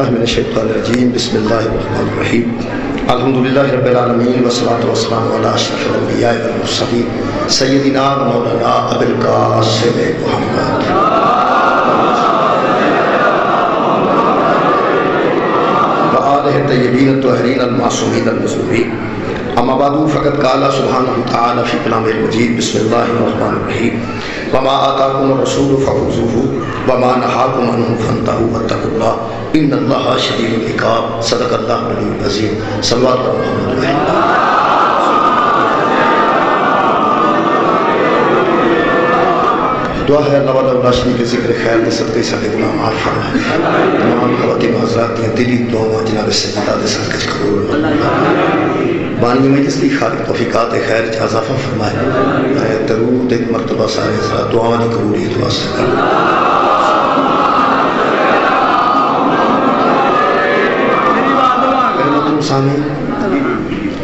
من الشیطان الرجیم بسم اللہ الرحمن الرحیم الحمدللہ رب العالمین والصلاة والسلام علی اشرف الانبیاء والمرسلین سیدنا و مولانا ابی القاسم محمد وآلہ الطیبین الطاہرین المعصومین المظلومین اما بعد فقد قال سبحانہ تعالی فی کلامہ المجید بسم اللہ الرحمن الرحیم وما آتاکم الرسول فخذوہ وما نہاکم عنہ فانتہوا واتقوا اللہ ان اللہ شدید العقاب صدق اللہ العلی العظیم صلوات محمد دعا ہے اللہ والا اللہ کے ذکر خیر دے صدقے سارے گناہ معاف فرمائے تمام خواتین حضرات کی دلی دعاؤں جناب سیدہ دے صدقے قبول بانی میں جس کی خالق توفیقات خیر کا اضافہ فرمائے درود ایک مرتبہ سارے حضرات دعاؤں کی قبولیت واسطے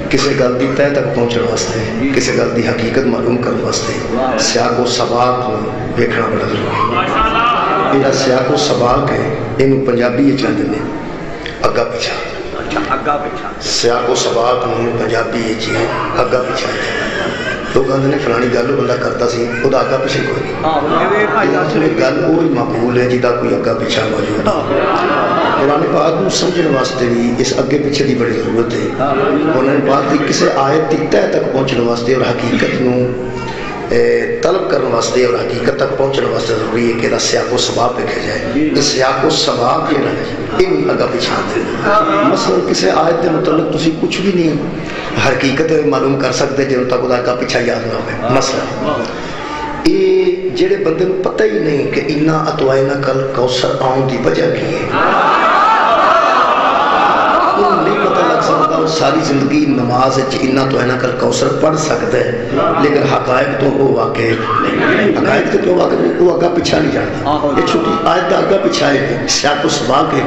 کسی گل دی تہ تک پہنچنے واسطے کسی گل دی حقیقت معلوم کرنے واسطے سیاق و سباق دیکھنا بڑا ضروری ہے۔ یہ سیاق و سباق ہے یہ پنجابی چاہتے ہیں اگا پیچھا سیاق و سباق پنجابی اگا پیچھا لوگ کہتے ہیں فلانی گل بندہ کرتا سی وہ اگا پیچھے کوئی نہیں گل وہی مقبول ہے جہاں کوئی اگا پیچھا موجود قرآن پاک کو سمجھنے واسطے بھی اس اگے پیچھے کی بڑی ضرورت ہے۔ قرآن پاک کی کسی آیت کی تہ تک پہنچنے واسطے اور حقیقت نو طلب کرنے واسطے اور حقیقت تک پہنچنے واسطے ضروری ہے کہ سیاق و سباق دیکھا جائے۔ اس سیاق و سباق یہ نہ ان اگا پیچھا دے مثلا کسی آیت کے متعلق تسی کچھ بھی نہیں حقیقت معلوم کر سکتے جب تک وہ اگا پیچھا یاد نہ ہوئے۔ مثلا یہ جڑے بندے کو پتہ ہی نہیں کہ انا اتوائنا کل کوثر آؤں دی وجہ کی ہے نہیں پتہ لگ سکتا وہ ساری زندگی نماز انا تو اینا کل کوثر پڑھ سکتا ہے لیکن حقائق تو وہ واقع حقائق تو واقع وہ اگا پیچھا نہیں جاتا۔ یہ چھوٹی آیت اگا پیچھا ہے سیاق و سباق ہے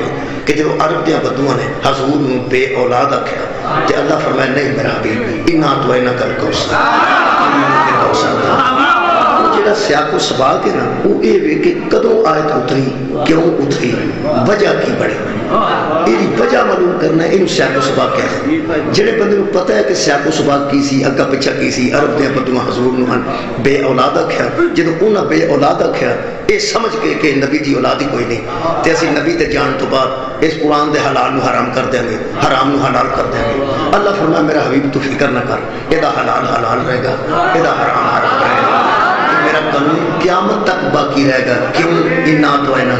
کہ جب عرب دیا بدوان نے حضور نے بے اولاد آکھا کہ اللہ فرمائے نہیں میرا حبیب انا تو اینا کل کوثر جیڑا سیاق و سباق ہے نا وہ یہ کہ کدوں آیت اتری کیوں اتری وجہ کی بڑی یہ وجہ معلوم کرنا ہے انہوں سیاق و سباق کہتے ہیں۔ جڑے بندے کو پتہ ہے کہ سیاق و سباق کی سی اگا پچھا کی سی عرب دیا بدوان حضور نوان بے اولاد آکھیا جدو انہاں بے اولاد آکھیا یہ سمجھ کے کہ نبی دی اولاد ہی کوئی نہیں تے اسی نبی تے جان تو بعد اس قرآن دے حلال نو حرام کر دیں گے حرام نو حلال کر دیں گے۔ اللہ فرمایا میرا حبیب تو فکر نہ کر یہ حلال حلال رہے گا یہ حرام حرام رہے گا میرا قانون قیامت تک باقی رہے گا کیوں انا تو اینا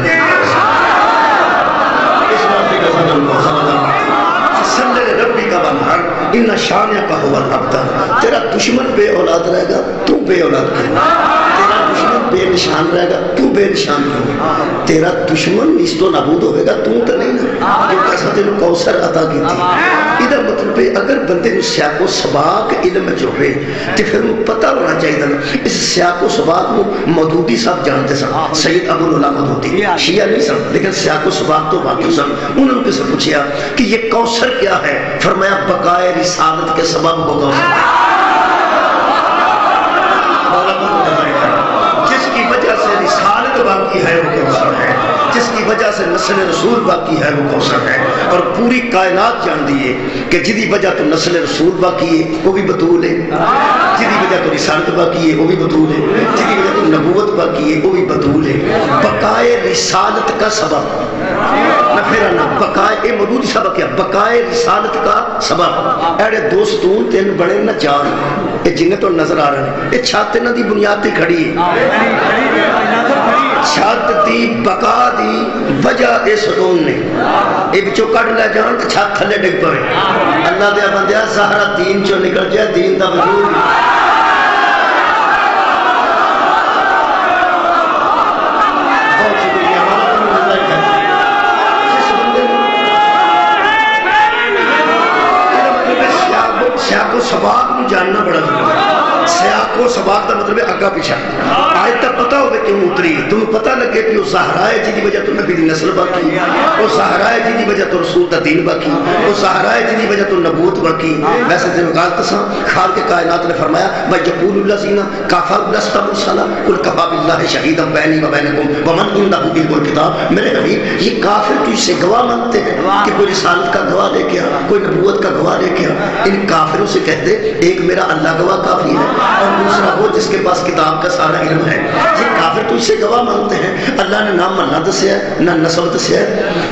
اس بات کا سمجھ ربی کا بنہر ان شانیہ کا ہوا الابتر تیرا دشمن بے اولاد رہے گا تو بے اولاد کرے تیرا دشمن بے نشان رہے گا تو بے نشان کرے تیرا دشمن نیست و نابود ہوئے گا تو نہیں نا جو کیسا تیرے کوثر عطا کی تھی ادھر مطلب ہے اگر بندے کو سیاق و سباق علم جو ہے تو پھر وہ پتہ ہونا چاہیے اس سیاق و سباق کو مودودی صاحب جانتے سن سید ابو العلا مودودی شیعہ نہیں سن لیکن سیاق و سباق تو باقی سن انہوں نے سے پوچھا کہ یہ کوثر کیا ہے فرمایا بقائے رسالت کے سبب کو کوثر جس کی وجہ سے رسالت باقی ہے وہ کوثر ہے جس کی وجہ سے نسل رسول باقی ہے وہ کوثر ہے اور پوری کائنات جان دیئے کہ جدی وجہ تو نسل رسول باقی ہے وہ بھی بطول ہے جدی وجہ تو رسالت باقی ہے وہ بھی بطول ہے جدی وجہ تو نبوت باقی ہے وہ بھی بطول ہے بقائے رسالت کا سبب نہ پھر نہ بقائے اے مدود سبب کیا بقائے رسالت کا سبب ایڑے دوستون تین بڑے نہ چار یہ جنہیں تو نظر آ رہے ہیں یہ چھاتے نہ دی بنیادی کھڑی ہے چھت دی بقا دی وجہ اس دون نے یہ بچوں کٹ لے جان تو چھت تھلے ڈگ پڑے اللہ دیا بندیا زہرہ دین چو نکل جائے دین دا وجود سیاق و سباق میں جاننا بڑا ضروری ہے سیاق و سباق کا مطلب ہے اگا پیچھا آج تک پتہ ہو ہوئے کیوں اتری؟ تمہیں پتہ لگے کہ وہ سہارا ہے جی دی وجہ تو نبی دی نسل باقی، وہ سہارا ہے جی دی وجہ تو رسول دا دین باقی، وہ سہارا ہے جی دی وجہ تو نبوت باقی۔ ویسے دن غلط ساں، خالق کائنات نے فرمایا وَيَقُولُ الَّذِينَ كَفَرُوا لَسْتَ مُرْسَلًا قُلْ كَفَىٰ بِاللَّهِ شَهِيدًا بَيْنِي وَبَيْنَكُمْ وَمَنْ عِندَهُ عِلْمُ الْكِتَابِ۔ میرے حبیب یہ کافر تجھ سے گواہ مانگتے ہیں کہ کوئی رسالت کا گواہ لے کے آ، کوئی نبوت کا گواہ لے کے آ۔ ان کافروں سے کہہ دے ایک میرا اللہ گواہ کافی ہے اور دوسرا وہ جس کے پاس کتاب کا سارا علم ہے۔ یہ کافر تجھ سے گواہ مانگتے ہیں، اللہ نے نام نہ دسیا ہے، نہ نسل دسیا ہے،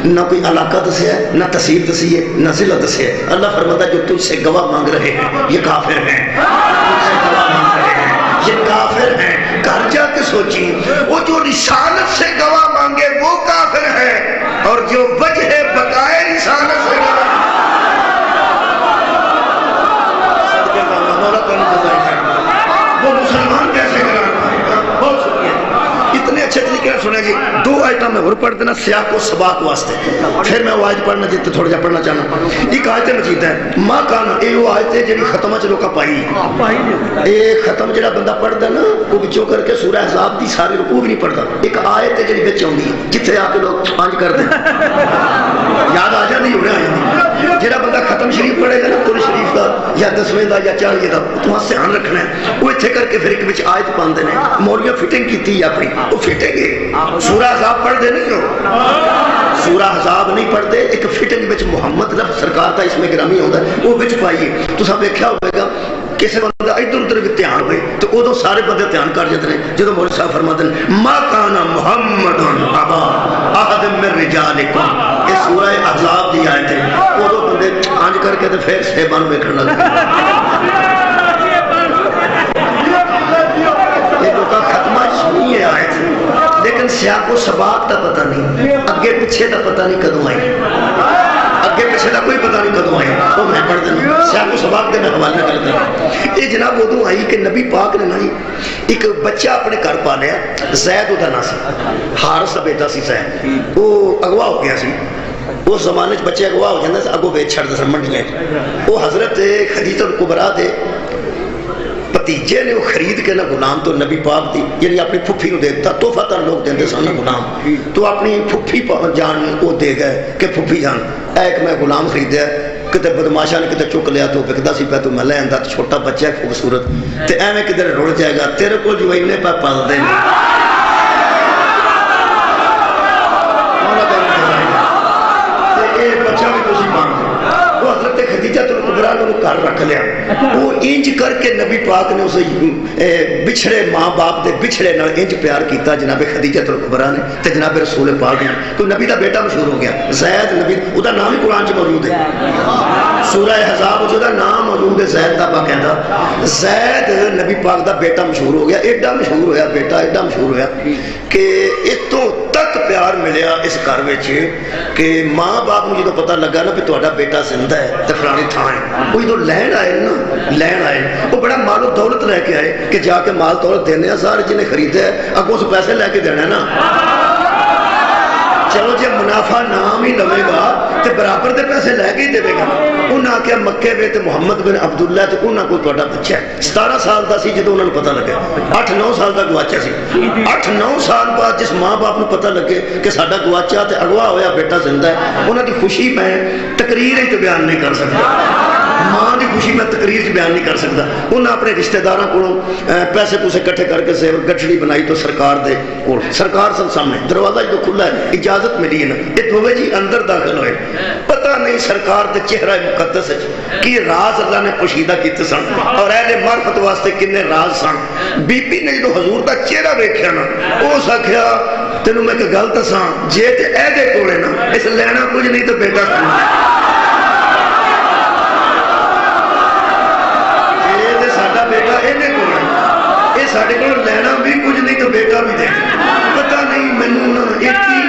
نہ کوئی علاقہ دسیا ہے، نہ تحصیل دسی ہے، نہ ضلع دسیا ہے۔ اللہ فرماتا ہے جو تجھ سے گواہ مانگ رہے ہیں یہ کافر ہیں، تجھ سے گواہ مانگ رہے ہیں یہ کافر ہیں۔ گھر جا کے سوچیں، وہ جو رسالت سے گواہ مانگے وہ کافر ہے، اور جو وجہ بقائے رسالت سے گواہ وہ مسلمان کیسے کرا؟ بہت شکریہ، اتنے اچھے طریقے سے سنے جی۔ دو آیتیں میں اور پڑھ دینا سیاق و سباق واسطے، پھر میں وہ آیت پڑھنا جیتے تھوڑا جا پڑھنا چاہنا۔ ایک آیت مجید ہے ماں کانا، یہ وہ آیت ہے جی ختمہ چ لوکا پائی، یہ ختم جڑا بندہ پڑھتا نا وہ بچوں کر کے سورہ احزاب دی ساری رکوع بھی نہیں پڑھتا۔ ایک آیت ہے جی بچ آؤں جتنے آ کے لوگ پانچ کر دیں یاد آ جاتی ہونے آ جاتی۔ جڑا بندہ ختم شریف پڑھے گا نا قرآن شریف دا یا 10ویں دا یا 40 دا، تو دھیان رکھنا ہے وہ اتنے کر کے پھر ایک بچ آیت پاندے نے۔ مولویاں فٹنگ کیتی ہے اپنی، وہ فٹنگ ہے سورہ احزاب پڑھ دے نہیں ہو، سورہ احزاب نہیں پڑھ دے، ایک فٹنگ بچ محمد لفظ سرکار دا اس میں گرامی ہوتا ہے وہ بچ پائیے۔ تو سب دیکھا ہوئے گا کسی بندہ ادھر ادھر بھی دھیان ہوئے تو ادو سارے بندے دھیان کر جاتے ہیں جدو مولوی صاحب فرماتے ہیں ما کان محمد ابا احد من رجالکم، یہ سورہ احزاب دی آیت ہے۔ ادو بندے آنج کر کے پھر صحیبان ویکھن لگ گئے۔ یہ لوگا ختمہ سنی ہے آیت، لیکن سیاق و سباق کا پتہ نہیں، اگے پیچھے کا پتہ نہیں کدوں آئی، اگے پیچھے کا کوئی پتہ نہیں کدوں آئی، وہ میں پڑھ دینا سیاق و سباق کے میں حوالہ کر دینا۔ یہ جناب ادوں آئی کہ نبی پاک نے نہیں ایک بچہ اپنے گھر پا لیا، زید وہ نا سی، حارث دا بیٹا سی زید، وہ اغوا ہو گیا سی۔ اس زمانے بچے اغوا ہو جاندے اگوں بیچ چھڑ دے منڈیاں، وہ حضرت خدیجہ الکبریٰ دے بھتیجے نے وہ خرید کے نا غلام تو نبی پاک دی یعنی اپنی پھپھی کو دیتا تحفہ لوگ دیندے سن غلام، تو اپنی پھپھی جان وہ دے گئے کہ پھپھی جان ایک میں غلام خریدیا، کتے بدماشا نے کتے چک لیا تو بکدا سی پہ تو میں لے آندا، چھوٹا بچہ ہے خوبصورت تے ایویں کدھر رڑ جائے گا، تیرے کو جو اینے پہ پل دے بچہ بھی تسی مان وہ حضرت خدیجہ الکبریٰ نے گھر رکھ لیا۔ وہ انج کر کے نبی پاک نے اسے بچھڑے ماں باپ دے بچھڑے نال انج پیار کیتا جناب خدیجہ الکبریٰ نے تے جناب رسول پاک نے، تو نبی دا بیٹا مشہور ہو گیا زید، نبی او دا نام ہی قرآن چ موجود ہے، سورہ احزاب جو دا نام موجود ہے زید دا باقاعدہ، زید نبی پاک دا بیٹا مشہور ہو گیا، ایڈا مشہور ہویا بیٹا، ایڈا مشہور ہویا کہ اتوں تک پیار ملیا اس گھر وچ کہ ماں باپ کو جدو پتہ لگا نا کہ تہاڈا بیٹا زندہ ہے تے فلانی تھاں ہے، وہ جدو لین آئے نا لین آئے وہ بڑا مال و دولت لے کے آئے کہ جا کے مال دولت دینے ہیں سارے جنہیں خریدے ہیں اگوں سے پیسے لے کے دینا ہے نا، چلو جی منافع نام ہی لوے گا تے برابر دے پیسے لے کے ہی دے گا۔ انہاں کیا مکے میں تے محمد بن عبداللہ تے انہاں کو تہاڈا بچہ ہے 17 سال دا سی جدو انہاں نوں پتہ لگا، 8-9 سال دا گواچا سی، 8-9 سال بعد جس ماں باپ نوں پتہ لگے کہ ساڈا گواچا تے اغوا ہویا بیٹا زندہ ہے، انہاں دی خوشی میں تقریر ہی تے بیان نہیں کر سکتا، ماں دی خوشی میں تقریر بیان نہیں کر سکتا۔ انہاں اپنے رشتہ داراں کولوں پیسے پوسے کٹھے کر کے زیور گٹھڑی بنائی تو سرکار دے کول، سرکار سن سامنے دروازہ جو کھلا ہے اجازت ملی ہے نا، یہ دوویں جی اندر داخل ہوئے، پتہ نہیں سرکار دے چہرہ مقدس کی راز اللہ نے پوشیدہ کیتے سن اور اہل معرفت واسطے کنے راز سن۔ بی بی نے جو حضور دا چہرہ ویکھیا نا اس آکھیا تینوں میں کہ گل دساں جے تے اے دے کولے نا اس لینا کچھ نہیں تو بیٹا سن بیٹا یہ سارے کو لینا بھی کچھ نہیں تو بیٹا بھی دے، پتہ نہیں مینوں ایڈی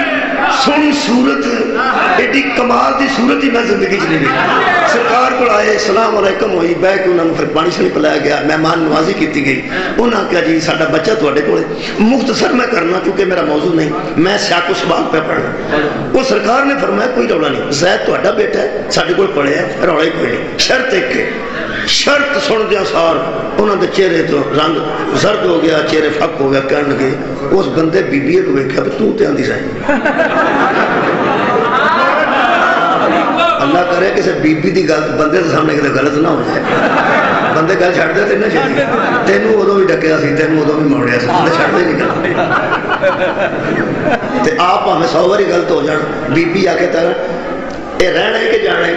سن صورت ایڈی کمال دی صورت ہی میں زندگی چ نہیں دیکھی۔ سرکار کو آئے السلام علیکم ہوئی بہ کے انہوں نے پھر پانی شانی پلایا گیا، مہمان نوازی کی گئی، انہوں نے کہا جی ساڈا بچہ تواڈے کول مختصر میں کرنا کیونکہ میرا موضوع نہیں، میں سیاق و سباق پہ پڑھنا۔ وہ سرکار نے فرمایا کوئی رولا نہیں، زید تواڈا بیٹا ہے ساڈے کول پڑھیا ہے، رولا ہی کوئی نہیں، شرط سن دیا سار انہوں نے چہرے تو رنگ زرد ہو گیا، چہرے فک ہو گیا، کہنے لگے اس بندے بی بی کو ویکھیا بھی تو تے آندی سائیں اللہ کرے کسی بی بی دی گل بندے کے سامنے کسی غلط نہ ہو جائے، بندے گل چھڑ دے تے نہ چھڑی تینوں ادو بھی ڈکیا سی، تینوں ادو بھی موڑیا سی، بندے چھڑ دے نہیں تے آپ ہمیں 100 باری غلط ہو جان بی بی آ کے تک یہ رہنا ہے کہ جانا ہے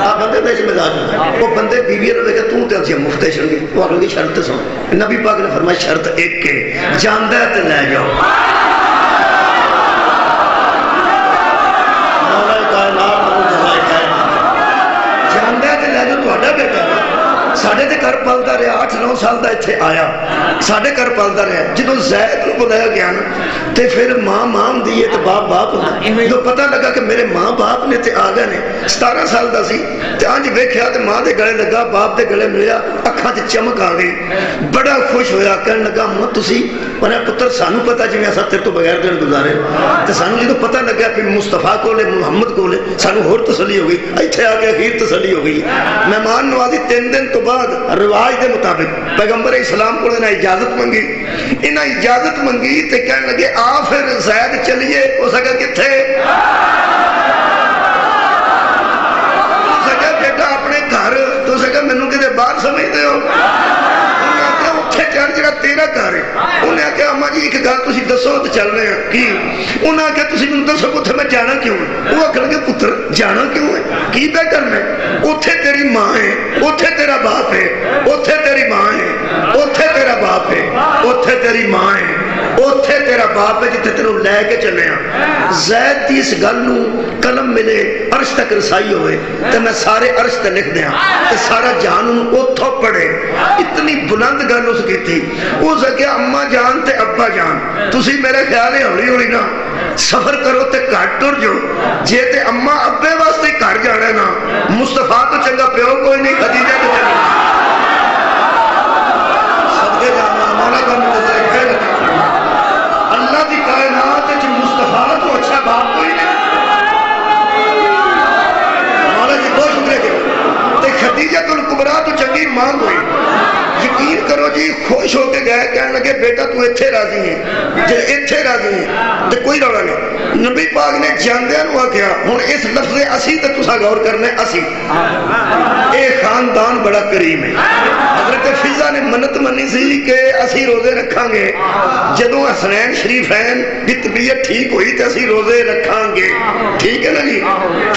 آپ بندے دے مزاج وہ بندے بیوی نے دیکھا تو تے اسی مفتے چڑھ گئے وہ اگلی شرط سن نبی پاک نے فرمایا شرط ایک کے جاندا ہے تے لے جاؤ مولا کائنات نو جزائے کائنات جاندا ہے تے لے جاؤ تہاڈا بیٹا ساڈے تے گھر پلدا رہیا 8-9 سال دا ایتھے آیا ساڈے گھر پلدا رہیا جدوں زید نو بلایا گیا نا تے پھر ماں ماں ہوندی ہے تے باپ باپ ہوندا جدوں پتہ لگا کہ میرے ماں باپ نے تے آ گئے نے 17 سال دا سی تے انج ویکھیا تے ماں دے گلے لگا باپ دے گلے ملیا اکھاں تے چمک آ گئی بڑا خوش ہویا کہن لگا ماں تسی اے پتر سانو پتہ جویں اساں تیرے تو بغیر دن گزارے تے سانو جدوں پتہ لگا کہ مصطفیٰ کولے محمد کولے سانو ہور تسلی ہو گئی ایتھے آ کے اخیر تسلی ہو گئی مہمان نوازی 3 دن تو بعد رواج دے مطابق پیغمبر اسلام کو انہیں اجازت منگی انہیں اجازت منگی تے کہنے لگے آ پھر زید چلیے ہو سکا کتھے ہو سکا بیٹا اپنے گھر تو سکا مینوں کدے باہر سمجھتے ہو چڑھ جڑا تیرا گھر ہے انہیں آخیا اما جی ایک گل تسی دسو تو چل رہے ہیں کی انہیں آخیا تسی مینوں دسو کہ میں جانا کیوں ہے وہ آخر گے پتر جانا کیوں ہے کی پہ کرنا ہے اوتھے تیری ماں ہے اوتھے تیرا باپ ہے اوتھے تیری ماں ہے اوتھے تیرا باپ ہے اوتھے تیری ماں ہے اوتھے تیرا باپ ہے جتنے تینوں لے کے چلے ہیں زید دی اس گل نو قلم ملے عرش تک رسائی ہوئے تے میں سارے عرش تے لکھ دیاں تے سارا جہان اوتھوں پڑھے اتنی بلند گل اس کی تھی اس کیا اماں جان تے ابا جان تسی میرے خیال ہے ہولی ہولی نا سفر کرو تے گھٹ ٹر جو جے تے اماں ابے واسطے گھر جانا نا مصطفیٰ تو چنگا پیو کوئی نہیں خدیجہ تو چنگا صدقے جانا مولا کا مجھے خیر اللہ دی کائنات ہے مصطفیٰ تو اچھا باپ کوئی نہیں مولا جی بہت شکرے کے تے خدیجہ تو کبرا تو چنگی ماں کوئی یقین کرو جی خوش ہو کے گئے کہنے لگے بیٹا تو ایتھے راضی ہیں جے ایتھے راضی ہیں تے کوئی رولا نہیں نبی پاک نے جاندیاں نو آکھیا ہن اس لفظ اسی تے تساں غور کرنا اسی اے خاندان بڑا کریم ہے حضرت فضا نے منت منی سی کہ اسی روزے رکھاں گے جدوں حسنین شریفین دی طبیعت ٹھیک ہوئی تے اسی روزے رکھاں گے ٹھیک ہے نا جی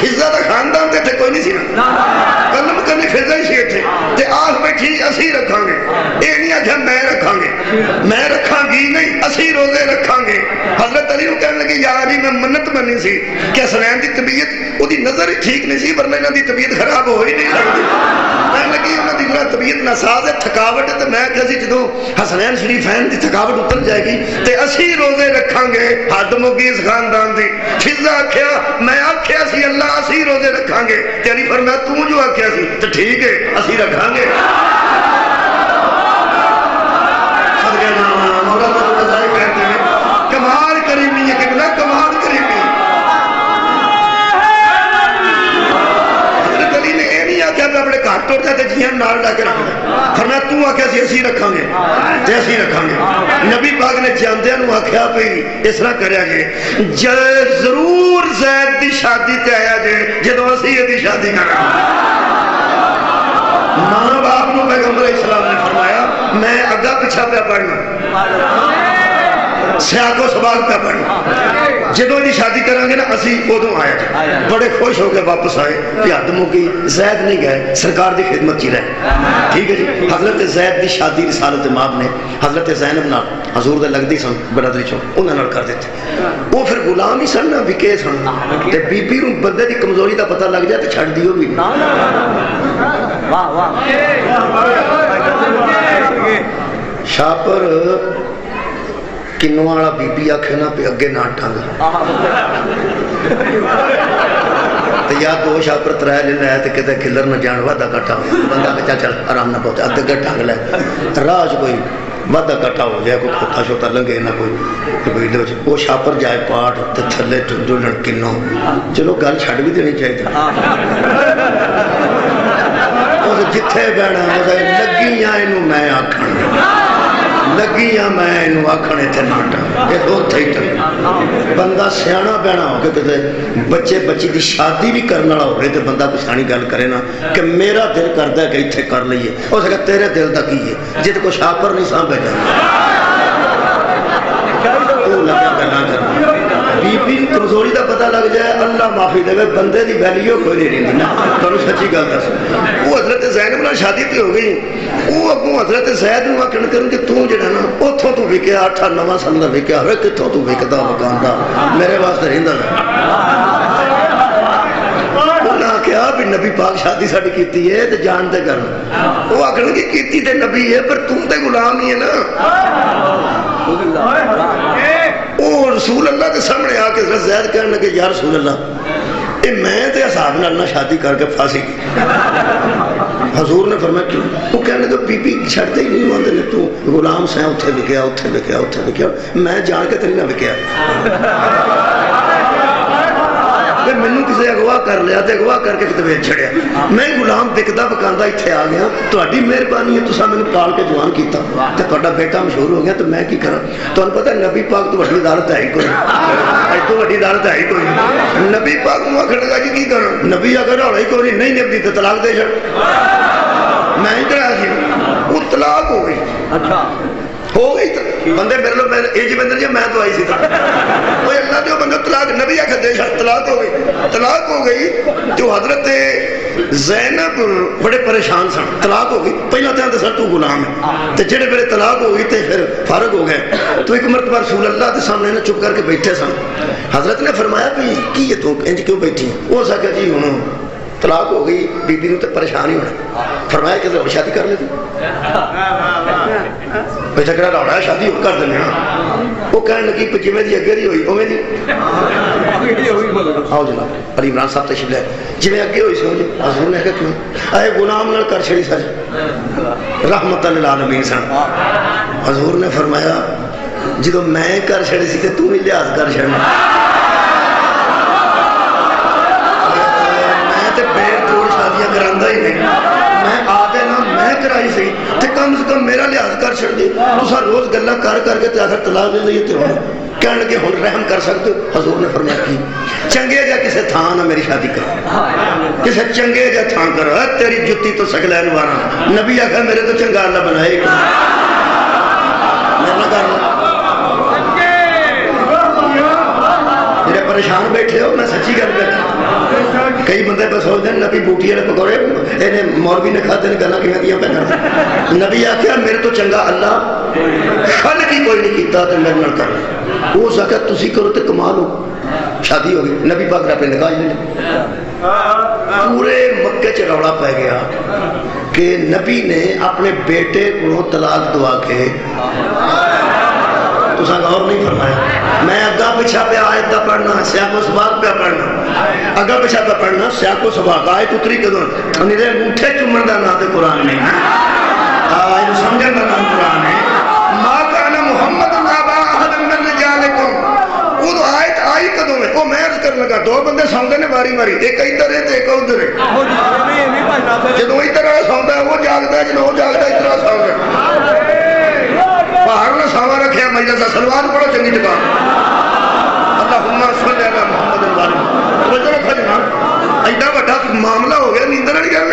فضا دا خاندان تے کوئی نہیں سی نا قلم کرنے فضا ہی سی تے تے آخ بیٹھی اسی رکھاں گے اے نہیں آکھیا میں رکھاں گے میں رکھاں گی نہیں اسی روزے رکھاں گے حضرت علی کہنے لگے یا علی میں منت منی سی کہ حسنین دی طبیعت وہ دی نظر ہی ٹھیک نہیں سی ورنہ انہاں دی طبیعت خراب ہو ہی نہیں سکتی کہنے لگی انہاں دی طبیعت ناساز ہے تھکاوٹ ہے تے میں کہا سی جدوں حسنین شریفین دی تھکاوٹ اتر جائے گی تے اسی روزے رکھاں گے حد مکی اس خاندان دی فضا آکھیا میں آکھیا سی اللہ اسی روزے رکھاں گے تے علی فرمایا تو جو آکھیا سی تے ٹھیک ہے اسی رکھاں گے کمال کریمی ہے کہ بلا کمال کریمی حضرت علی نے یہ نہیں آکھیا کہ اپنے گھر ٹوٹ جاتے جیہاں نال ڈا کے رکھ دے فرمایا تو آکھیا سی اسی رکھاں گے تے اسی رکھاں گے نبی پاک نے جاندیاں نو آکھیا بھئی اس طرح کریا جے ضرور زید دی شادی تے آیا جے جدوں اسی دی شادی کراں ماں باپ نو پیغمبر اسلام نے فرمایا میں اگا پچھا پہ پڑھنا سیاق و سباق پہ پڑھنا جدوں دی شادی کریں گے نا اسی ادوں آیا جائے بڑے خوش ہو کے واپس آئے کہ حد مکی زید نہیں گئے سرکار دی خدمت چی رہے ٹھیک ہے جی حضرت زید دی شادی رسالت ماب نے حضرت زینب نال حضور دے لگدی سن برادری چوں انہاں نال کر دیتے وہ پھر غلام ہی سن نہ وکے سن تے بی بی نوں بندے دی کمزوری دا پتہ لگ جائے تے چھڑ دیو بھی واہ واہ شاپر کنوں والا بی بی آکھے نا پہ اگے نہ ٹنگ تے یا دو شاپر ترائے لے لے تے کہتے کھلر نہ جان وعدہ کٹا ہو بندہ کہتا چل آرام نہ پہنچے ادھے ٹنگ لے راج کوئی وعدہ کٹا ہو جائے کوئی کھوتا شوتا لنگے نہ کوئی وہ شاپر جائے پاٹ تے تھلے ٹنڈولن کنوں چلو گل چھڑ بھی دینی چاہیے اس جتھے بہنا لگیاں اینو میں آکھن لگیاں میں اینو آکھن اتنے ناٹا یہ اتھے ہی چل بندہ سیانا بہنا ہو کے کتے بچے بچی دی شادی بھی کرنا ہوئے تو بندہ کوئی سیانی گل کرے نا کہ میرا دل کرتا ہے کہ اتھے کر لئیے ہو سکتا تیرے دل دا کی ہے جت کو شاپر نہیں سانبھے جانا وہ لگا گلا کرنا بی پی کمزوری دا پتہ لگ جائے اللہ معافی دے بندے دی ویلیو کوئی نہیں نا تو سچی گل دس وہ حضرت زینب نال شادی تے ہو گئی وہ اگوں حضرت زید نو آکھن کرن کہ تو جڑا نا اوتھوں تو وکیا 8-9 سال دا وکیا ہوئے کتھوں تو وکدا مکاندا میرے واسطے رہندا انہاں کہا بھی نبی پاک شادی ساڈی کیتی ہے تے جان تے کرن وہ آکھن کہ کیتی تے نبی ہے پر تم تے غلام ہی ہے نا وہ رسول اللہ کے سامنے آ کے زید کہنے لگے یا رسول اللہ اے میں تے اصحاب نال نہ شادی کر کے پھانسی کی حضور نے فرمایا کیوں وہ کہنے لگے بی بی چھڑتے ہی نہیں ہوندے نے تو غلام سے اوتھے وکیا اوتھے وکیا اوتھے وکیا میں جان کے تے نہ وکیا مینوں کسی اغوا کر لیا تے اغوا کر کے کتے ویچ چھڑیا میں غلام وکدا وکاندا ایتھے آ گیا تہاڈی مہربانی ہے تساں مینوں پال کے جوان کیتا تے تہاڈا بیٹا مشہور ہو گیا تے میں کی کراں تانوں پتہ نبی پاک تو وڈی عدالت ہے ہی کوئی اج تو وڈی عدالت ہے ہی کوئی نبی پاک نوں آکھن لگا جی کی کراں نبی اگر ہولا ہی کوئی نہیں نبی تے طلاق دے چھڑ میں ہی کرا سی وہ طلاق ہو گئی اچھا ہو گئی بندے میرے لوگ یہ جی بندر جی میں تو آئی سی تھا وہ اللہ جو بندہ طلاق نبی آکھا دے طلاق ہو گئی جو حضرت زینب بڑے پریشان سن طلاق ہو گئی پہلا تو سر تو غلام ہے تو جڑے میرے طلاق ہو گئی تو پھر فارغ ہو گئے تو ایک مرتبہ رسول اللہ کے سامنے نے چپ کر کے بیٹھے سن حضرت نے فرمایا کہ کی یہ تو انج کیوں بیٹھی وہ سکا جی ہوں طلاق ہو گئی بی بی نوں تے پریشان ہی ہونا فرمایا کہ اور شادی کر لے تو پیسہ کرا روڑا ہے شادی کر دینے وہ کہنے لگی کہ جی میں دی اگے دی ہوئی اوے دی آؤ جناب علی عمران صاحب تشریف لے جی میں اگے ہوئی سو جی حضور نے کہا کیوں اے غلام نال کر چھڑی سر رحمت للعالمین سن حضور نے فرمایا جدو میں کر چھڑی سی تے تو بھی لحاظ کر چھڑنا کراندہ ہی نہیں میں آدھے نا میں کرائی سی تے کم سے کم میرا لحاظ کر چھڑ دی تسا روز گلہ کر کر کے تے آخر طلاق دے لئے تے ہونا کہنے لگے ہن رحم کر سکتے ہو حضور نے فرمایا کی چنگے جا کسے تھان نہ میری شادی کر کسے چنگے جا تھان کر تیری جتی تو سگلین وارا نبی آخر میرے تو چنگا اللہ بنائے میں نہ کر میرے پریشان بیٹھے ہو میں سچی کر بیٹھا کئی بندے پہ سوچ دیں نبی بوٹی والے پکوڑے انہیں مولوی نے کھاتے ہیں گلا کیوں دیا پہ کرتے نبی آخیا میرے تو چنگا اللہ خل کی کوئی نہیں کیتا تو میرے نال کر ہو سکتا تسی کرو تو کمال ہو شادی ہو گئی نبی پاک اپنے نکاح لے پورے مکے چ روڑا پہ گیا کہ نبی نے اپنے بیٹے کو طلاق دعا کے تو سا غور نہیں فرمایا میں اگا پچھا پہ آیت دا پڑھنا سیاق و سباق پہ پڑھنا اگا پچھا پہ پڑھنا سیاق و سباق آیت اتری کے دون انہیں اٹھے چمن دا نام قرآن نہیں آئے سمجھن دا نام قرآن ہے ما کانا محمد العبا احد من رجالکم وہ آیت آئی کدوں میں وہ میں عرض کرنے لگا دو بندے سوندے نے باری باری ایک ادھر ہے ایک ادھر ہے جدو ادھر سوندا ہے وہ جاگتا ہے جدو وہ جاگتا ہے ادھر سوندا ہے باہر نے ساوا رکھیا مجلس سلوات پڑھو چنگی ٹکا اللہم صلی علی محمد الوالد توجہ رکھا جناب ایڈا بڑا معاملہ ہو گیا نیندر نہیں کر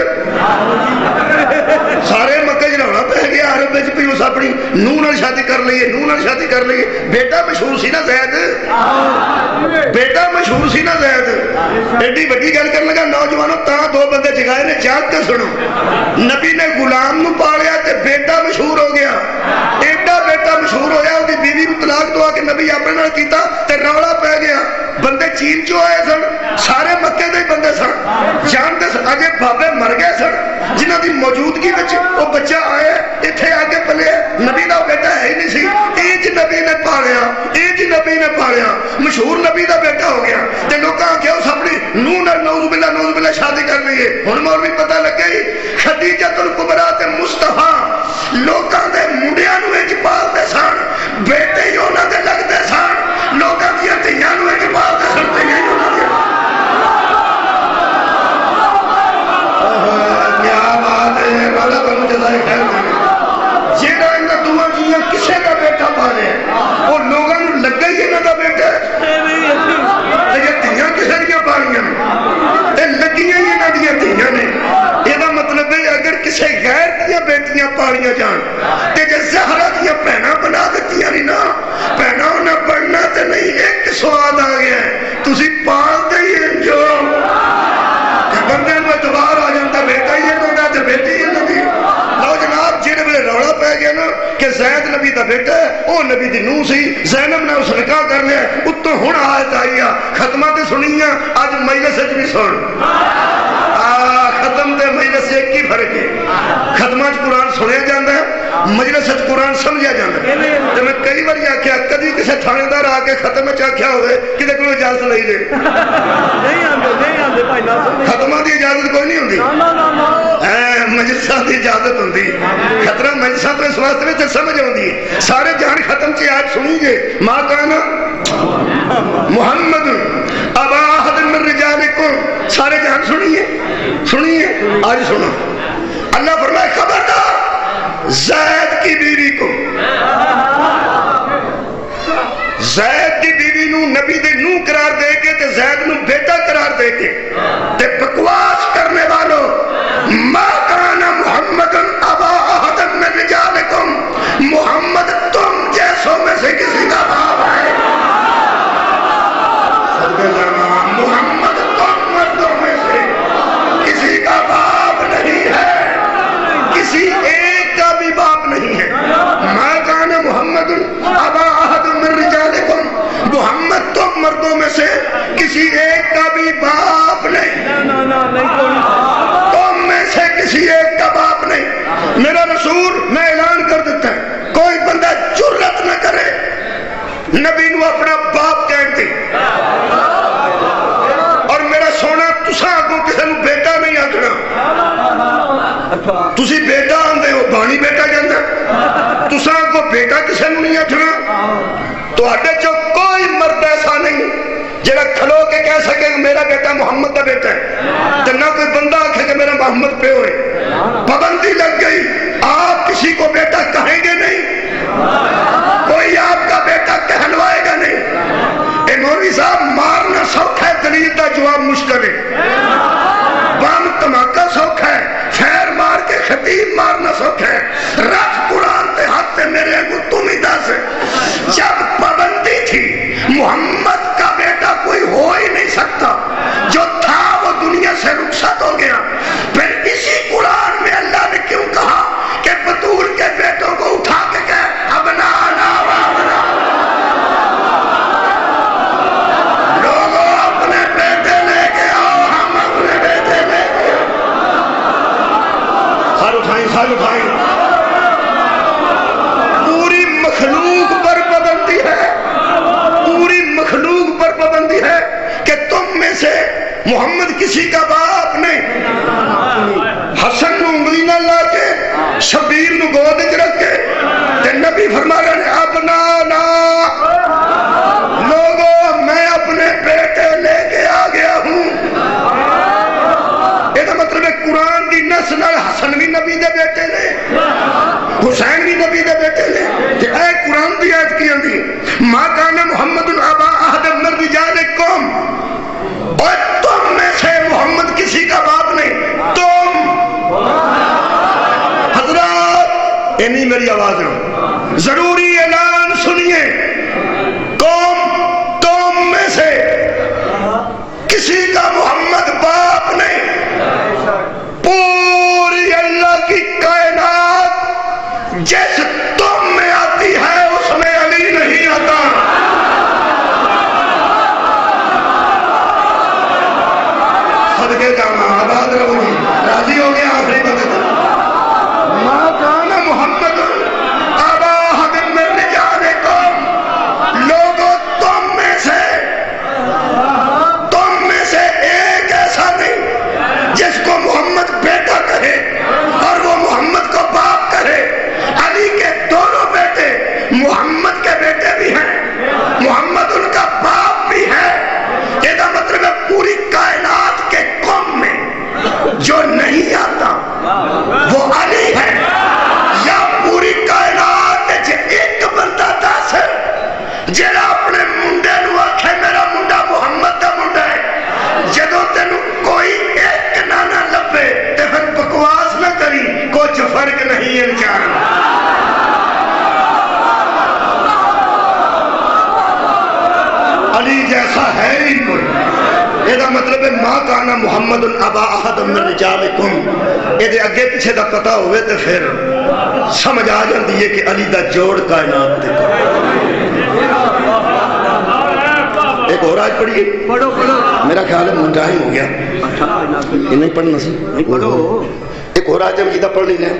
سارے مکے چ رونا پہ گیا عرب وچ بھی اس اپنی نوح نال شادی کر لئیے نوح نال شادی کر لئیے بیٹا مشہور سی نا زید بیٹا مشہور سی نا زید ایڈی بڑی گل کرنے لگا نوجوانوں تا دو بندے جگائے نے جاگ کے سنو نبی نے غلام نو پالیا تے بیٹا مشہور ہو گیا ایڈا بیٹا مشہور ہویا وہ بیوی کو طلاق دعا کے نبی اپنے نال کیتا تے رولا پہ گیا بندے چین چو آئے سن سارے مکے دے بندے سن جانتے سن اجے بابے مر گئے سن جنہ دی موجودگی وچ وہ بچہ آئے اتھے آگے پلے نبی دا بیٹا ہے ہی نہیں سی ایج نبی نے پالیا ایج نبی نے پالیا مشہور نبی دا بیٹا ہو گیا تے لوکاں کہ اس اپنی نوح نال نعوذ باللہ شادی کر لئیے ہن مولوی پتہ لگ گئی خدیجۃ الکبریٰ تے مصطفیٰ لوکاں دے منڈیاں نوں وچ پالدے سن بیٹے ہی انہاں دے لگدے سن لوکاں دیاں دھیاں نوں وچ پالدے سن تے ہی انہاں دے کیا بات ہے کسی غیر دیا بیٹیاں پالیاں جان تے جے زہرا دیا بہنا بنا دیتیاں نہیں نا بہنا انہیں پڑھنا تے نہیں ایک سواد آ گیا ہے تسی پال دے ہی جو بندے میں دوبار آ جانتا بیٹا ہی ہے تو بیٹی ہی نبی لو جناب جیڑے میں روڑا پہ گیا نا کہ زید نبی دا بیٹا ہے وہ نبی دی نوح سی زینب نے اس نکاح کر لیا اتو ہن آیت آئی ختمہ تے سنیاں آج مجلس وچ بھی سن ختم تے مجلس ایک ہی فرق ہے ختمہ وچ قرآن سنیا جاندا ہے مجلس وچ قرآن سمجھا جاندا ہے تے میں کئی بار آکھیا کدی کسے تھانے دار آ کے ختم وچ آکھیا ہوئے کتے کول اجازت لئی دے نہیں آندے بھائی ختمہ دی اجازت کوئی نہیں ہوندی مجلساں دی اجازت ہوندی خطرہ مجلساں تو اس واسطے وچ سمجھ آوندی ہے سارے جان ختم چ آج سنیں گے ما کانا محمد ابا احد من رجالکم سارے جان سنیے آج سنو اللہ فرمائے خبردار زید کی بیوی کو زید کی بیوی نو نبی دے نو قرار دے کے تے زید نو بیٹا قرار دے کے تے بکواس کرنے والوں ما کانا محمد ابا احد من رجالکم محمد تم جیسوں میں سے کسی کا باپ ہے محمد تم مردوں میں سے کسی کا باپ نہیں ہے کسی ایک کا بھی باپ نہیں ہے ما کانا محمد ابا احد من رجالکم محمد تم مردوں میں سے کسی ایک کا بھی باپ نہیں تم میں سے کسی ایک کا باپ نہیں میرا رسول میں اعلان کر دیتا ہے کوئی بندہ جرت نہ کرے نبی نو اپنا باپ کہتے اور میرا سونا تساں کو کسی نو بیٹا نہیں آکھنا تسی بیٹا آندے ہو بانی بیٹا جاندہ تساں کو بیٹا کسی نو نہیں آکھنا تو آٹے جو کوئی مرد ایسا نہیں جنہا کھلو کے کہہ سکے کہ میرا بیٹا محمد دا بیٹا ہے تو نہ کوئی بندہ آکھے کہ میرا محمد پہ ہوئے پابندی لگ گئی آپ کسی کو بیٹا کہیں گے نہیں کوئی آپ کا بیٹا کہلوائے گا نہیں اے مولوی صاحب مارنا سوکھ ہے دلیل دا جواب مشکل ہے بام تماکہ سوکھ ہے خیر مار کے خطیب مارنا سوکھ ہے رکھ قرآن تے ہاتھ تے میرے کو تم ہی دا سے جب پابندی تھی محمد کا بیٹا کوئی ہو ہی نہیں سکتا جو تھا وہ دنیا سے رخصت ہو گیا پھر اسی قرآن میں اللہ نے کیوں کہا کہ بطول کے بیٹوں کو اٹھا کے کہے ابنا نا وابنا لوگوں اپنے بیٹے لے کے آؤ ہم اپنے بیٹے لے کے سال اٹھائیں پوری مخلوق پر پابندی ہے پوری مخلوق پر پابندی ہے کہ تم میں سے محمد کسی کا باپ نہیں حسن نو انگلی نہ لا کے شبیر نو گود وچ رکھ کے تے نبی فرما رہے ہیں اپنا نا لوگوں میں اپنے بیٹے لے کے آ گیا ہوں یہ مطلب ہے قرآن دی نس نال حسن بھی نبی دے بیٹے نے حسین بھی نبی دے بیٹے نے کہ اے قرآن دی آیت کی اندی ما کان محمد ابا احد من رجالکم اور تم میں سے محمد کسی کا باپ نہیں تم حضرات اینی میری آواز ہے ضروری اعلان سنیے تم میں سے کسی کا محمد باپ نہیں پوری اللہ کی کائنات جس تم میں آتی ہے اس میں علی نہیں آتا صدقے جانا آباد رہو راضی ہو گیا آخری بندے ما کان محمد ابا احد من رجالکم لوگوں تم میں سے ایک ایسا نہیں جس کو محمد بیٹا کہے اور وہ محمد کو باپ کہے علی یہ مطلب ہے ماں کانا محمد ابا احد من رجالکم، یہ اگے پیچھے دا پتہ ہوئے تو پھر سمجھ آ جاندی ہے کہ علی دا جوڑ کائنات تے ایک اور آج پڑھیے، میرا خیال ہے منٹائم ہو گیا، یہ نہیں پڑھنا سی، ایک اور آیت مجیدہ پڑھ لی لیں،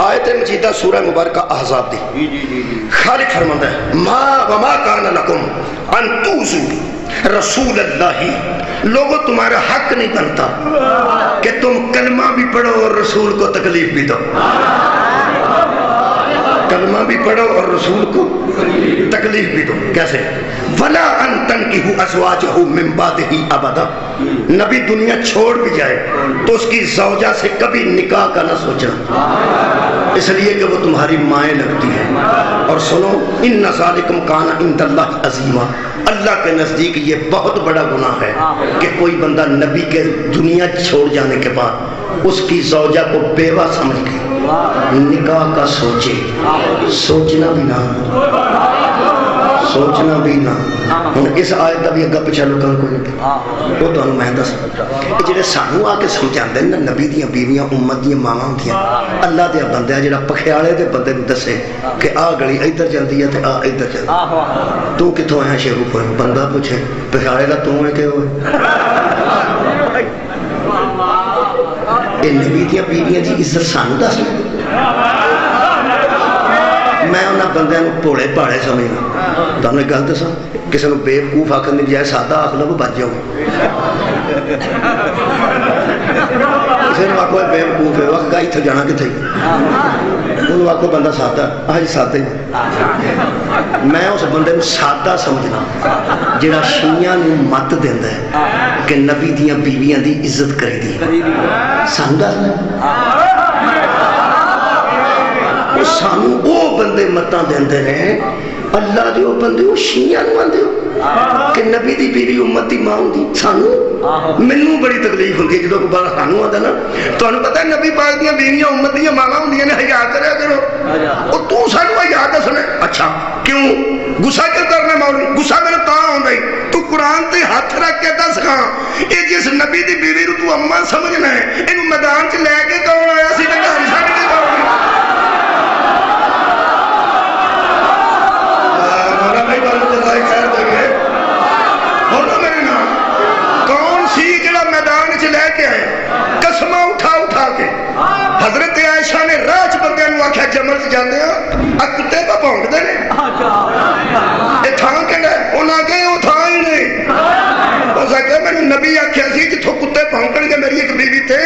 آیت مجیدہ سورہ مبارکہ احزاب دی، خالق فرماتا ہے ما وما کان لکم ان توزو رسول اللہ، لوگوں تمہارا حق نہیں بنتا کہ تم کلمہ بھی پڑھو اور رسول کو تکلیف بھی دو، کلمہ بھی پڑھو اور رسول کو تکلیف بھی دو، کیسے؟ وَلَا أَن تَنْكِحُوا أَزْوَاجَهُ مِن بَعْدِهِ أَبَدًا، نبی دنیا چھوڑ بھی جائے تو اس کی زوجہ سے کبھی نکاح کا نہ سوچنا، اس لیے کہ وہ تمہاری مائیں لگتی ہے، اور سنو إِنَّ ذَلِكُمْ كَانَ عِندَ اللَّهِ عَظِيمًا، اللہ کے نزدیک یہ بہت بڑا گناہ ہے کہ کوئی بندہ نبی کے دنیا چھوڑ جانے کے بعد اس کی زوجہ کو بیوہ سمجھ کے نکاح کا سوچے، سوچنا بھی نہ، سوچنا بھی نہ۔ اس آیت کا بھی اگا پچھا لوگوں کو نہیں، وہ تو میں دس جڑے سانو آ کے سمجھاندے نا نبی دیاں بیویاں امت دیاں ماواں ہوندیاں، اللہ دے بندہ جڑا پکھیالے دے بندے نوں دسے کہ آ گلی ادھر جاندی ہے تے آ ادھر جاندی، تو کتھوں آیا شیرو کو بندہ پوچھے پکھیالے دا تو ہے کہ ہوئے، اے نبی دیاں بیویاں دی عزت سانو دس، میں انہاں بندے نوں پوڑے پاڑے سمجھنا، تانوں ایک گل دساں کسی نوں بے وقوف آکھن دی بجائے سادہ آکھ لو بچ جاؤ، کسی نوں آکھو بے وقوف ہے وقت اتھے جانا کتھے، انہوں آکھو بندہ سادہ آج سادہ ہی، میں اس بندے نوں سادہ سمجھنا جڑا شیعیاں نوں مت دیندا ہے کہ نبی دیاں بیویاں دی عزت کری دی، سانو دس سانو وہ بندے متاں دیندے ہیں، اللہ دے وہ بندے وہ شیعیاں نوں آندے ہو کہ نبی دی بیوی امت دی ماں ہوندی، سانو مینوں بڑی تکلیف ہوندی ہے جدوں کوئی بار سانو آندا نا، تانوں پتہ ہے نبی پاک دیاں بیویاں امت دیاں ماواں ہوندیاں نے، حیا کریا کرو، او تو سانو حیا دسنا، اچھا کیوں غصہ کیوں کرنا مولوی؟ غصہ میرے تاں آندا ہے تو قرآن تے ہاتھ رکھ کے دس کھاں اے جس نبی دی بیوی نوں تو اماں سمجھنا ہے، اینوں میدان چ لے کے کون آیا سی تے گھر چھڈ کے کون آیا؟ کون سی جڑا میدان چ لے کے آئے قسمہ اٹھا اٹھا کے، حضرت عائشہ نے راج بندے نوں آکھیا جمل چ جاندے آ کتے پہ بھونکدے نے، اے تھاں کہڑا ہے؟ انہاں کہ وہ تھاں ہی نہیں، اس کہ مینوں نبی آکھیا سی جتھوں کتے بھونکن گے میری ایک بیوی تے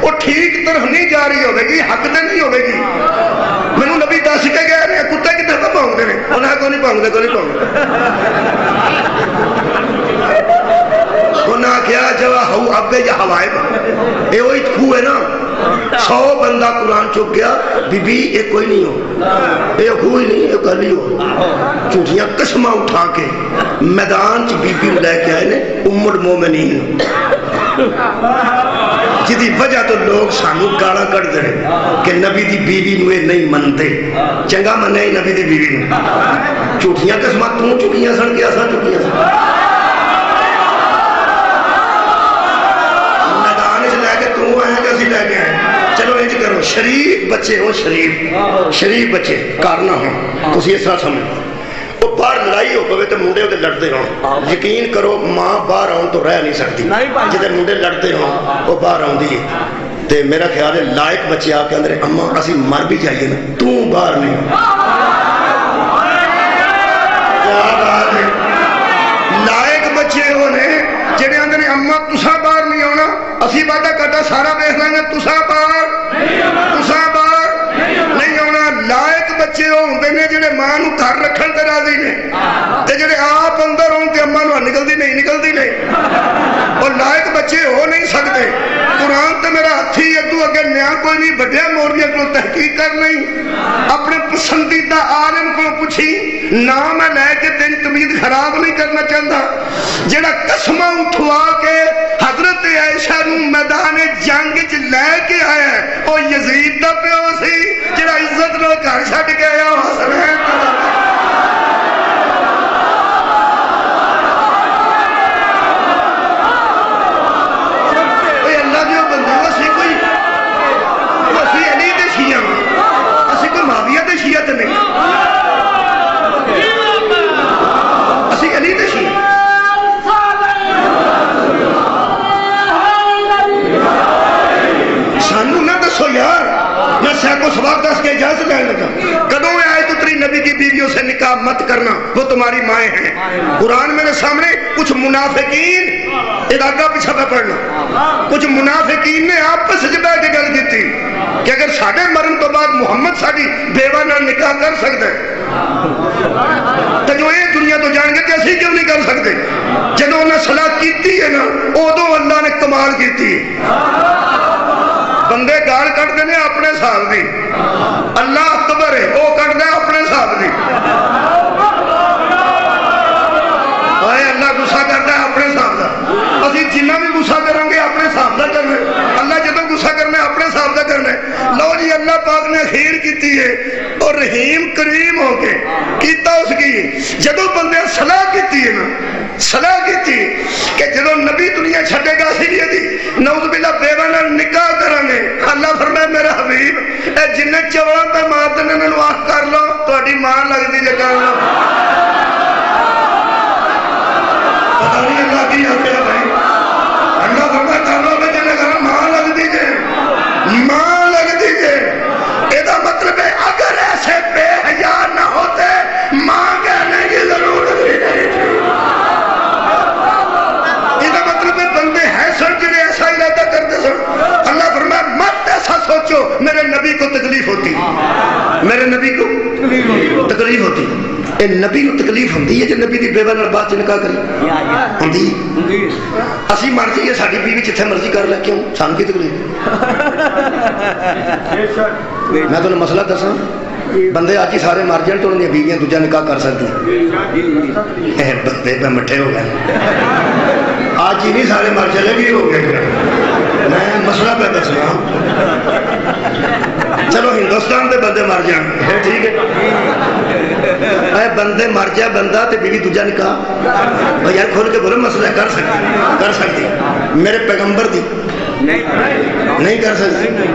وہ ٹھیک طرح نہیں جاری ہوے گی، حق تے نہیں ہوے گی، مینوں نبی دس کے گئے نے کتے کتے پہ بھونکدے نے، انہاں کو نہیں بھونکدے، کو نہیں بھونکدے، انہاں کیا جوا ہو ابے یا ہوائے اے وہی کھو ہے نا، 100 بندہ قرآن چک گیا بی بی یہ کوئی نہیں ہو، یہ کوئی نہیں، یہ کل ہی ہو، جھوٹیاں قسمہ اٹھا کے میدان چ بی بی لے کے آئے نے ام المومنین، جدی وجہ تو لوگ سانو گاڑا کر دے کہ نبی دی بیوی نوے نہیں منتے، چنگا منے نبی دی بیوی نو، جھوٹیاں قسمہ توں چکیاں سن کے اساں چکیاں سن، لے کے آئے، چلو انج کرو شریف بچے ہو، شریف بچے کارنا ہو، تسی اس طرح سمجھ، وہ باہر لڑائی ہو پوے تو منڈے ہوتے لڑتے ہوں، یقین کرو ماں باہر آؤں تو رہ نہیں سکتی، جدے منڈے لڑتے ہوں وہ باہر آؤں دی، تے میرا خیال ہے لائق بچے آپ کے اندر اماں اسی مر بھی جائیے نا تو باہر نہیں ہو، لائق بچے ہونے جڑے اندر اماں تسا باہر نہیں ہونا، اسی باتہ کٹا سارا دیکھ لیں گے تسا باہر نہیں ہونا، لائق بچے ہوندے نے جڑے ماں نو گھر رکھن تے راضی نے، تے جڑے آپ اندر ہون تے اماں نو نکلدی نہیں، اور لائق بچے ہو نہیں سکتے، قرآن تے میرا ہتھی ادو اگے نیا کوئی نہیں، بڑیا مولویاں کو تحقیق کر نہیں، اپنے پسندیدہ عالم کو پوچھی، نام میں لے کے تیری تمید خراب نہیں کرنا چاہتا، جڑا قسمہ اٹھوا کے حضرت عائشہ نو میدان جنگ چ لے کے آیا ہے، او یزید دا پیو سی جڑا عزت نال گھر چھڈ کے آیا حسنین دسو یار، میں سیاق و سباق دس کے اجازت لینے لگا۔ کدوں میں آیت اتری نبی کی بیویوں سے نکاح مت کرنا، وہ تمہاری مائیں ہیں۔ قرآن میرے سامنے کچھ منافقین اداگا پیچھا پہ پڑھنا، کچھ منافقین نے آپس وچ بیٹھ کے گل کی کہ اگر ساڈے مرن تو بعد محمد ساڈی بیوہ نال نکاح کر سکتا ہے تو جو یہ دنیا تو جان گے کہ اسی کیوں نہیں کر سکتے؟ جدو انہیں صلاح کیتی ہے نا ادو اللہ نے کمال کیتی ہے۔ بندے گال کٹتے ہیں اپنے حساب دی، اللہ اکبر ہے وہ کٹتا ہے اپنے حساب دی۔ اللہ غصہ کرتا ہے اپنے حساب کا، اسی جنہ بھی غصہ کریں گے اپنے حساب کا کرنا ہے۔ اللہ جدو غصہ کرنا ہے اپنے حساب کا کرنا ہے۔ لو جی اللہ پاک نے خیر کیتی ہے اور رحیم کریم ہو کے کیتا اس کی جدو بندے صلاح کیتی ہے نا، صلاح کیتی کہ جدو نبی دنیا چھٹے گا سی دی نعوذ باللہ بیوہ نال نکاح کریں گے، اللہ فرمائے میرا حبیب اے جن چوڑا پہ مارتے نے نواح کر لو تہاڈی ماں لگدی جے کر لو۔ پتہ نہیں اللہ کی آتے ہیں بھائی، اللہ فرمائے کر لو بے جنہیں کہا ماں لگ دیجئے، ماں لگ دیجئے۔ ایدہ مطلب ہے اگر ایسے بے حیا نہ ہوتے ماں کہنے کی ضرورت نہیں تھی۔ ایدہ مطلب ہے بندے ہیں سن جنہیں ایسا ارادہ کرتے سن، اللہ فرمائے مت ایسا سوچو میرے نبی کو تکلیف ہوتی، میرے نبی کو تکلیف ہوتی۔ اے نبی کو تکلیف ہوندی ہے جو نبی دی بیوہ نال بات نکاح کری ہوندی، اسی مر جائیے ساڈی بیوی جتھے مرضی کر لے، کیوں سان کی تکلیف؟ میں تمہیں مسئلہ دساں، بندے آج ہی سارے مر جان تو انہوں نے بیویاں دوجا نکاح کر سکتی ہیں، بندے پہ مٹھے ہو گئے، آج ہی نہیں سارے مر چلے بھی ہو گئے۔ میں مسئلہ پہ دسنا، چلو ہندوستان دے بندے مر جان ٹھیک ہے، اے بندے مر جائے بندہ تے بیوی دوجا نکاح، بھائی یار کھول کے بولو مسئلہ کر سکتی میرے پیغمبر دی نہیں کر سکتی،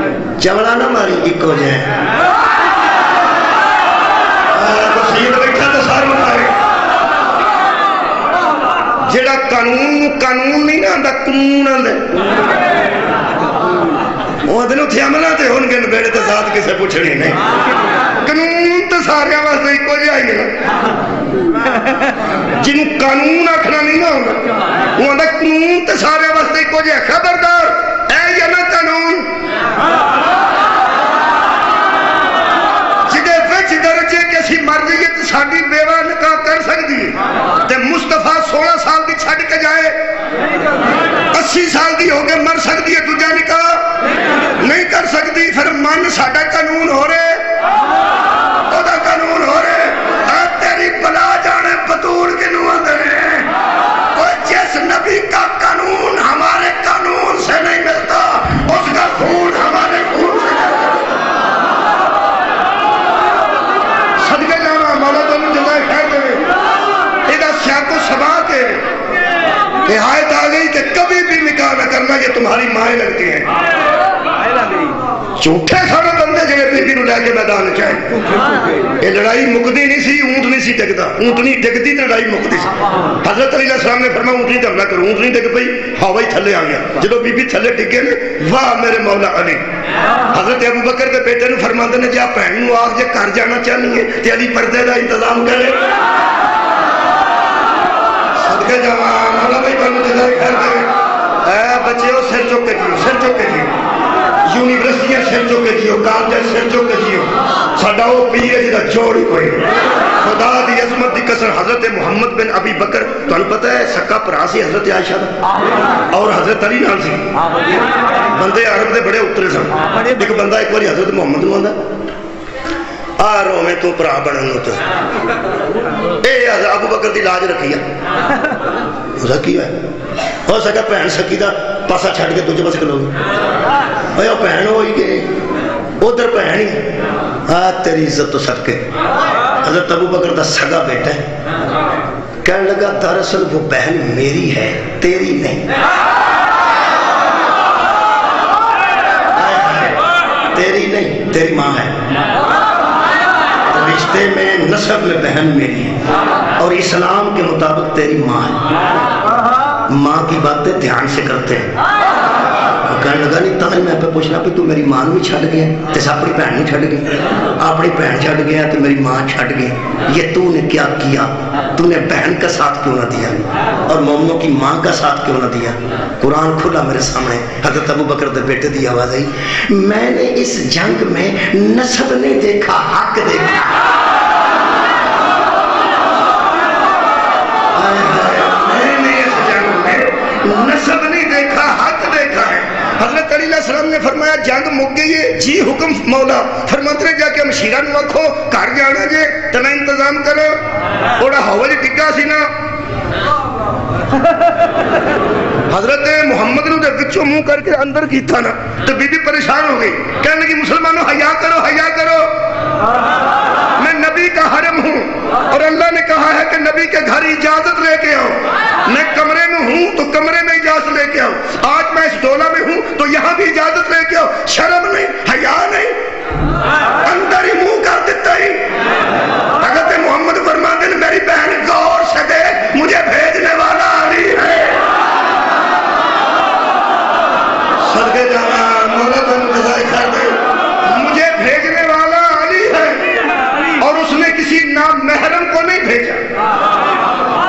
چوڑا نہ ماری ایک ہو جائے سید بیٹھا تو سار مطائے جیڑا قانون نہیں نہ آندا قانون آندا وہ دنوں تھے عملہ تے ہون گے بیڑے تے ذات کسے پوچھنی نہیں، قانون تے سارے واسطے ایک ہو جائے گا، جنہوں قانون آکھنا نہیں نہ ہوگا وہ آندا قانون تے سارے واسطے ایک ہو جائے۔ خبردار اے یا نہ قانون جدے وچ درجے کے سی مر جائے تو ساڈی بیوہ نکاح کر سکتی ہے تے مصطفیٰ 16 سال دی چھڑ کے جائے 80 سال دی ہو کے مر سکتی ہے دوجا نکاح نہیں کر سکتی، پھر من ساڈا قانون ہو رہے او دا قانون ہو رہے تیری بلا جانے بطور کنوں اندر ہے۔ جس نبی کا قانون ہمارے قانون سے نہیں ملتا اس کا خون ہمارے خون سے صدقے جانا مولا دونوں جزائے خیر دے۔ ادھا سیاق و سباق ہے کہ آیت آ گئی کہ کبھی بھی نکاح نہ کرنا یہ تمہاری مائیں لگتی ہیں۔ جھوٹے سارے بندے جڑے بیوی نو لے کے میدان چاہے یہ لڑائی مکدی نہیں سی، اونٹ نہیں سی ڈگدا، اونٹ نہیں ڈگدی تو لڑائی مکدی سی۔ حضرت علیہ السلام نے فرمایا اونٹ نہیں تے حملہ کرو، اونٹ نہیں ڈگ پئی ہوا ہی تھلے آ گیا، جدو بی بی تھلے ڈگے نے واہ میرے مولا علی۔ حضرت ابو بکر کے بیٹے نو فرماندے نے جا بہن نو آگ جے گھر جانا چاہنی ہے تے علی پردے دا انتظام کرے۔ صدقے جاواں مولا بھائی بنو جزائے خیر دے۔ اے بچیو سر چک کے جیو، سر چک کے جیو، یونیورسٹیاں سر چک کے جیو، کالج سر چک کے جیو، ساڈا وہ پیر ہے جدا جوڑ ہی کوئی خدا دی عظمت دی قسم۔ حضرت محمد بن ابی بکر تانوں پتہ ہے سکا بھرا سی حضرت عائشہ دا اور حضرت علی نال سی، بندے عرب دے بڑے اترے سن۔ ایک بندہ ایک باری حضرت محمد نو آندا آ رو میں تو بھرا بنن نو تے اے ابو بکر دی لاج رکھی ہے اس کی ہے ہو سکا بہن سکی دا پاسا چھڈ کے دوجے پاسے کھلو گئی، اوہ بہن ہوئی کہ ادھر بہن ہی ہاں تیری عزت تو سب کے۔ حضرت ابو بکر دا سگا بیٹا ہے کہنے لگا دراصل وہ بہن میری ہے تیری نہیں، تیری نہیں تیری ماں ہے، رشتے میں نسب میں بہن میری ہے اور اسلام کے مطابق تیری ماں ہے۔ ماں کی باتیں دھیان سے کرتے ہیں، کہنے لگا نہیں تاج میں پہ پوچھنا پہ تو میری ماں بھی چھڑ گیا تے اپنی بہن نہیں چھڑ گئی، اپنی بہن چھڑ گیا تو میری ماں چھڑ گئی، یہ تو نے کیا کیا؟ تو نے بہن کا ساتھ کیوں نہ دیا اور مومنوں کی ماں کا ساتھ کیوں نہ دیا؟ قرآن کھلا میرے سامنے، حضرت ابو بکر دے بیٹے دی آواز آئی، میں نے اس جنگ میں نسب نہیں دیکھا، حق دیکھا۔ میں نے اس جنگ میں نسب نہیں دیکھا، حق دیکھا ہے۔ حضرت علی علیہ السلام نے فرمایا جنگ مک گئی ہے جی حکم مولا، فرماتے جا کے مشیرہ نو آکھو گھر جانا جے تو میں انتظام کرو، اوڑا ہوا جی ٹکا سی نا۔ حضرت محمد نے وچوں منہ کر کے اندر کیتا نا تو بی بی پریشان ہو گئی، کہنے لگی مسلمانوں حیا کرو حیا کرو، میں نبی کا حرم ہوں اور اللہ نے کہا ہے کہ نبی کے گھر اجازت لے کے آؤ، میں کمرے میں ہوں تو کمرے میں اجازت لے کے آؤ، آج میں اس ڈولہ میں ہوں تو یہاں بھی اجازت لے کے آؤ، شرم نہیں حیا نہیں، اندر ہی منہ کر دیتا ہی۔ حضرت محمد فرماتے ہیں میری بہن غور سے دیکھ مجھے بھیجنے والا علی ہے، صدقے جانا مولا تم جزائے خیر دے، مجھے بھیجنے والا علی ہے، اور اس نے کسی نام محرم کو نہیں بھیجا،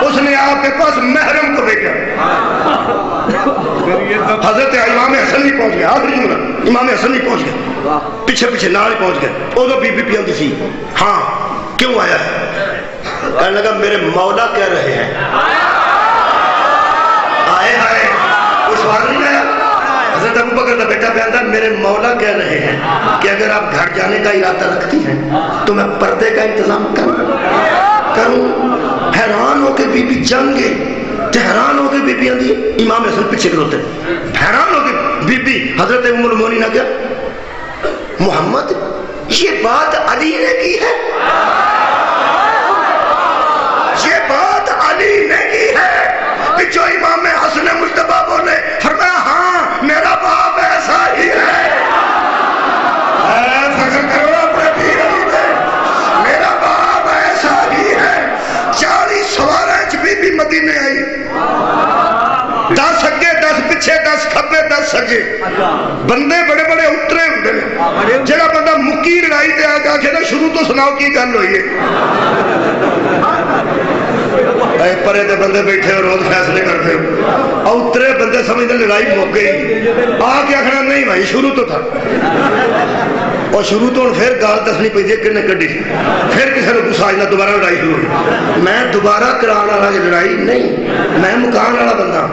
اس نے آپ کے پاس محرم کو بھیجا۔ حضرت امام حسن نہیں پہنچ گیا، آخری جملہ امام حسن نہیں پہنچ گیا، پیچھے پیچھے نال پہنچ گئے، وہ تو بی بی پیاندی سی، ہاں کیوں آیا ہے؟ کہنے لگا میرے مولا کہہ رہے ہیں، آئے ہائے کوئی سوال نہیں آیا؟ حضرت ابو بکر کا بیٹا بیانتا میرے مولا کہہ رہے ہیں کہ اگر آپ گھر جانے کا ارادہ رکھتی ہیں تو میں پردے کا انتظام کروں۔ حیران ہو کے بی بی جان گئے، حیران ہو کے بی بی آندھی امام حسن پیچھے کروتے، حیران ہو کے بی بی حضرت ام المؤمنین نے کیا محمد یہ بات علی نے کی ہے، یہ بات علی نے کی ہے؟ جو امام حسن مصطفیٰ بولے فرمایا ہاں میرا باپ ایسا ہی ہے، فخر کرو اپنے پیر علی پہ، میرا باپ ایسا ہی ہے۔ 40 سواریں بی بی مدینے آئی، 10 اگے 10 پیچھے 10 کھبے 10 سجے، بندے بڑے بڑے اترے ہوتے ہیں، جڑا بندہ مکی لڑائی تے آ کے نا شروع تو سناؤ کی گل ہوئی ہے، اے پرے دے بندے بیٹھے اور روز فیصلے کرتے ہو، اترے بندے سمجھتے لڑائی مک گئی، آ کے آخنا نہیں بھائی شروع تو تھا، اور شروع تو پھر گال دسنی پی کنے کڈی، پھر کسی نے غصہ آجنا دوبارہ لڑائی شروع ہوئی، میں دوبارہ کران والا لڑائی نہیں، میں مکان والا بندہ،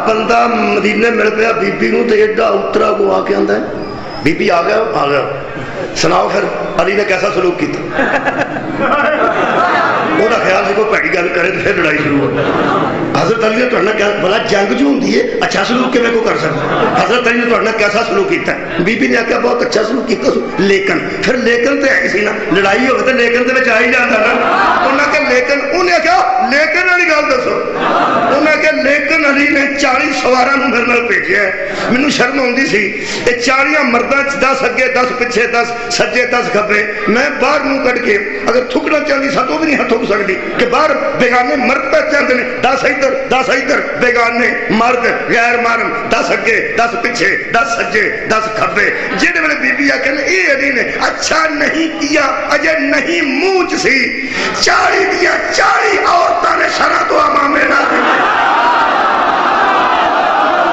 بندہ مدینے مل پیا بی بی نو تے ایڈا اترا کو آ کے آندا ہے بی بی آ گیا سناؤ پھر علی نے کیسا سلوک کیتا؟ وہ خیال سے کوئی پیڑی گل کرے تو پھر لڑائی شروع ہو۔ حضرت علی نے تو کیا بلا جنگ جو ہوتی ہے اچھا سلوک کیوں کو کر سکتا؟ حضرت علی نے تو کیسا سلوک کیتا ہے؟ بی بی نے آخیا بہت اچھا سلوک کیتا، لیکن پھر لیکن تو ہے سی نا، لڑائی ہوگی تو لیکن تو آ ہی جاتا نا، انہیں کہ لیکن انہیں کیا لیکن والی گل دسو، انہیں کہ لیکن علی نے 40 سوارا میرے نال بھیجا ہے، مینوں شرم آتی سی، یہ 40 مرداں 10 اگے 10 پیچھے 10 سجے 10 کھبے، میں باہر منہ کٹ کے اگر تھکنا چاہتی سا تو بھی نہیں تھک سکتی کہ باہر بیگانے مرد پہچانتے ہیں، 10 ادھر 10 ادھر بیگانے مرد غیر محرم، 10 اگے 10 پیچھے 10 سجے 10 کھبے، جن ویلے بی بی آ کہ یہ علی نے اچھا نہیں کیا اجے نہیں منہ سی، 40 دیا 40 عورتوں نے شرح تو امامے نہ دی،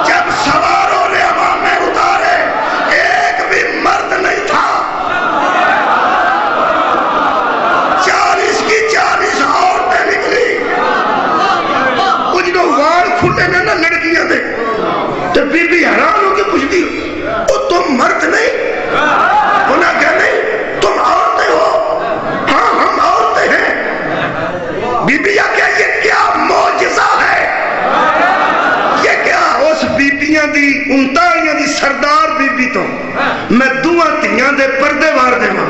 جب سواروں نے امامے اتارے ایک بھی مرد نہیں تھا، 40 کی 40 عورتیں نکلی، کچھ جو وال کھلے نے نا لڑکیاں دے، جب بی بی حیران ہو کے پوچھتی او تم مرد نہیں؟ انہیں کہا نہیں تم عورتیں ہو، ہاں ہم عورتیں ہیں۔ بی بی کہا یہ کیا معجزہ ہے، یہ کیا اس بی بیاں دی انتالیاں دی سردار بی بی تو میں دعا تیاں دے پردے وار دے ماں،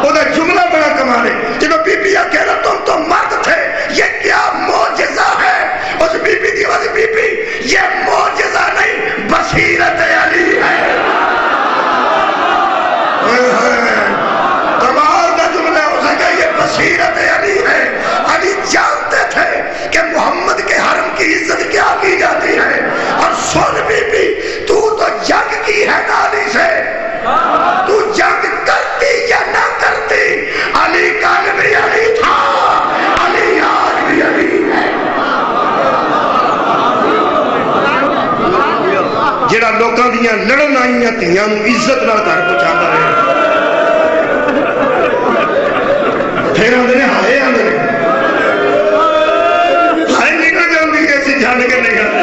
وہ دا جملہ بڑا کمالے، جب بی بی کہہ رہا تم تو مرد تھے، یہ کیا معجزہ ہے، اس بی بی دی والی بی بی یہ معجزہ نہیں بصیرت علی ہے، کمال کا جملہ ہو سکا یہ بصیرت علی ہے۔ علی جانتے تھے کہ محمد کے حرم کی عزت کیا کی جاتی ہے، اور سن بی ਧੀਆਂ ਨੂੰ ਇੱਜ਼ਤ ਨਾਲ ਘਰ ਪਹੁੰਚਾਉਂਦਾ ਰਿਹਾ। ਫਿਰ ਆਉਂਦੇ ਨੇ ਹਾਏ, ਆਉਂਦੇ ਨੇ ਹਾਏ ਨਿਕਲ ਜਾਂਦੀ ਹੈ, ਅਸੀਂ ਛੱਡ ਕੇ ਨਹੀਂ ਜਾਂਦੇ।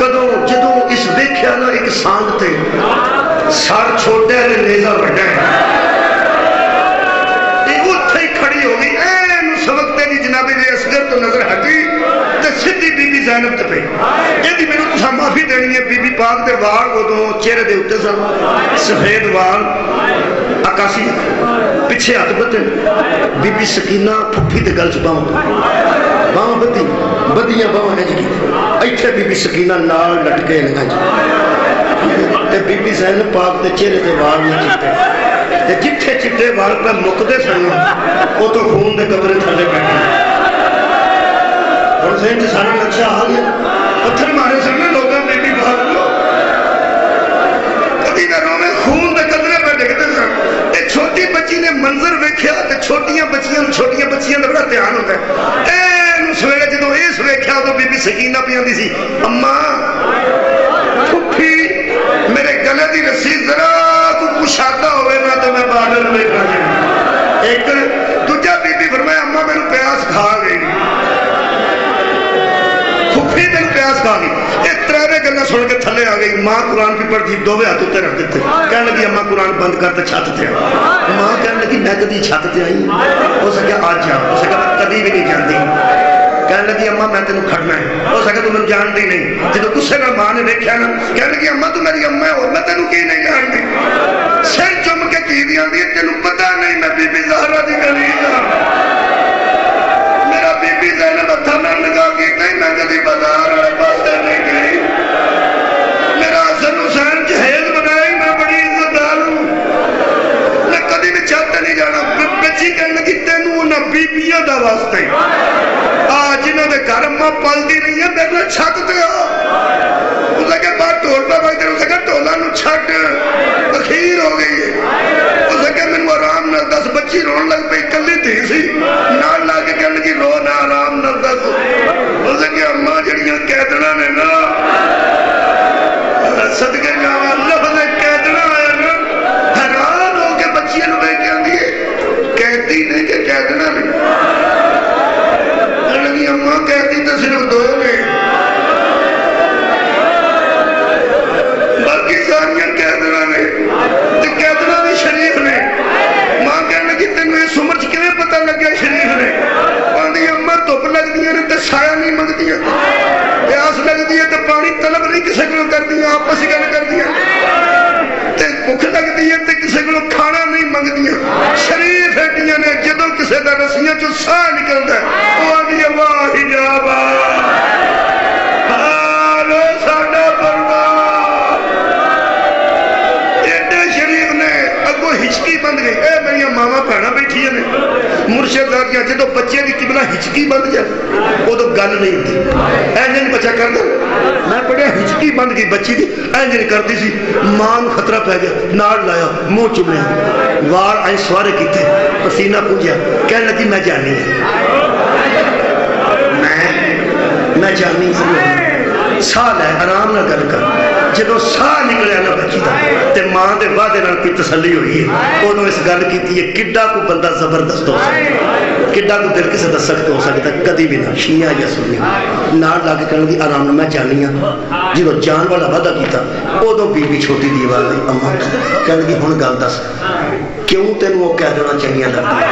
کدوں جدوں اس ویکھیا نا ایک سانگ تے سر چھوٹا ہے نیزا بڑا ہے، یہ اتھے ہی کھڑی ہو گئی، اینو سبق تیری جناب اصغر تو نظر ہٹی تے سدھی بی بی زینب تے پئی، یہ میرے تساں معافی دینی ہے، بی بی پاک دے وال ادوں چہرے دے اوتے سن سفید وال عکاسی پیچھے ہاتھ بتے، بی بی سکینہ پھپھی تے گل چ باواں بدی بدیاں باواں ہنج کی ایتھے بی بی سکینہ نال لٹکے لگا تے بی بی زینب پاک دے چہرے تے وال نہیں چٹے تے جتھے چٹے وال پہ مکدے سن او تو خون دے قبرے تھلے بیٹھے اور زین سارا نقشہ آ گیا، پتھر مارے سن لوگاں بی بی پاک کو کبھی نہ روے خون دے قطرے پہ ڈگدے سن، تے چھوٹی بچی نے منظر ویکھیا تے چھوٹیاں بچیاں دا بڑا دھیان ہوندا ہے، اے سویرے جدوں اس ویکھیا تو بی بی سکینہ پی آندی سی اماں پھپھی میرے گلے دی رسی ذرا کو کشادہ ہوئے نا تو میں بارڈر ویکھا جائے، ایک دوجا بی بی فرمایا اماں میرے پیاس کھا گئی، پھپھی میرے پیاس کھا گئی، یہ ترے گلاں سن کے تھلے آ گئی، ماں قرآن کی پڑھ دی دوویں ہاتھ تے رکھ دیتے، کہنے لگی اماں قرآن بند کر تے چھت تے آ، ماں کہنے لگی میں کدی چھت تے آئی، ہو سکیا آج جا، ہو سکیا میں کدی بھی نہیں جاندی، کہنے لگی اماں میں تینوں کھڑنا ہے، ہو سکے تو میں جانتی نہیں، جدو غصے نال ماں نے دیکھا نا کہنے لگی اماں تو میری اماں ہے اور میں تینوں کی نہیں جانتی، سر چم کے کی دی آندی تینوں پتہ نہیں میں بی بی زہرا دی غریب ہاں، میرا بی بی زینب ہتھاں نال نگاہ کی نہیں میں کدی بازار والے پاسے نہیں گئی، میرا حسن حسین جہیز بنائی میں بڑی عزت دار ہوں، میں کدی بھی چھت نہیں جانا، بچی کہنے لگی تینوں انہاں بیبیاں دا واسطے جنہوں نے گھر اماں پالتی نہیں ہے میرے چھت تے آ، اس لگے بات ٹول پہ بھائی تیرے اس لگے ٹولا نو چھٹ اخیر ہو گئی ہے، اس لگے میں نے آرام نال دس بچی رون لگ پہ کلی تھی سی نال لا کے کہنے کی رو نہ آرام نال دس، اس لگے اماں جڑیاں قیدنا نے نا صدقے جاواں لفظ قیدنا آیا نا حیران ہو کے بچیاں نو بیٹھ کے آندی ہے قیدی نہیں کہ قیدنا نہیں، اماں کہتی تو صرف دو نے باقی ساریاں قیدنا نے تے قیدنا بھی شریف نے، ماں کہنے لگی تینوں اس عمر چ کیویں پتہ لگیا شریف نے، آندی اماں دھوپ لگدیاں نے تے سایہ نہیں منگدیاں، پیاس لگدی ہے تے پانی طلب نہیں کسے کولوں کردیاں، آپس گل کردیاں، تے بھوک لگدی ہے تے کسے کولوں کھانا نہیں منگدیاں، شریف ایڈیاں نے جدوں کسے دا رسیاں چوں ساہ نکلدا ہے او آندی واہ حجابا ہالو ساڈا پردہ، ایڈے شریف نے اگوں ہچکی بند گئی، اے میری ماواں بھੈਣਾں بیٹھیاں نے مرشد دادیاں جدوں بچے دی قبلہ ہچکی بند جائے ادو گل نہیں ہوندی، اینج نہیں بچہ کردا، میں پڑھیا ہچکی بند گئی بچی دی اینج نہیں کردی سی، ماں نوں خطرہ پی گیا نال لایا منہ چومیا وال ایں سوارے کیتے پسینہ پونجیا کہنے لگی میں جانی ہے میں جانی ساہ لے آرام نہ گل کر، جدو ساہ نکلیا نا بچی دا تے ماں دے وعدے نال کوئی تسلی ہوئی ہے، انہوں اس گل کیتی ہے کڈا کو بندہ زبردست ہو سکتا، کڈا کو دل کسے دس سکتا ہو سکتا کدی بھی نہ شیعہ یا سنی نال لا کے کہنے لگی آرام نہ میں جانی ہاں، جدو جان والا وعدہ کیتا ادو بی بی چھوٹی دی آواز آئی اماں کہنے لگی ہن گل دس کیوں تینوں وہ کہہ دینا چنگیاں لگدیاں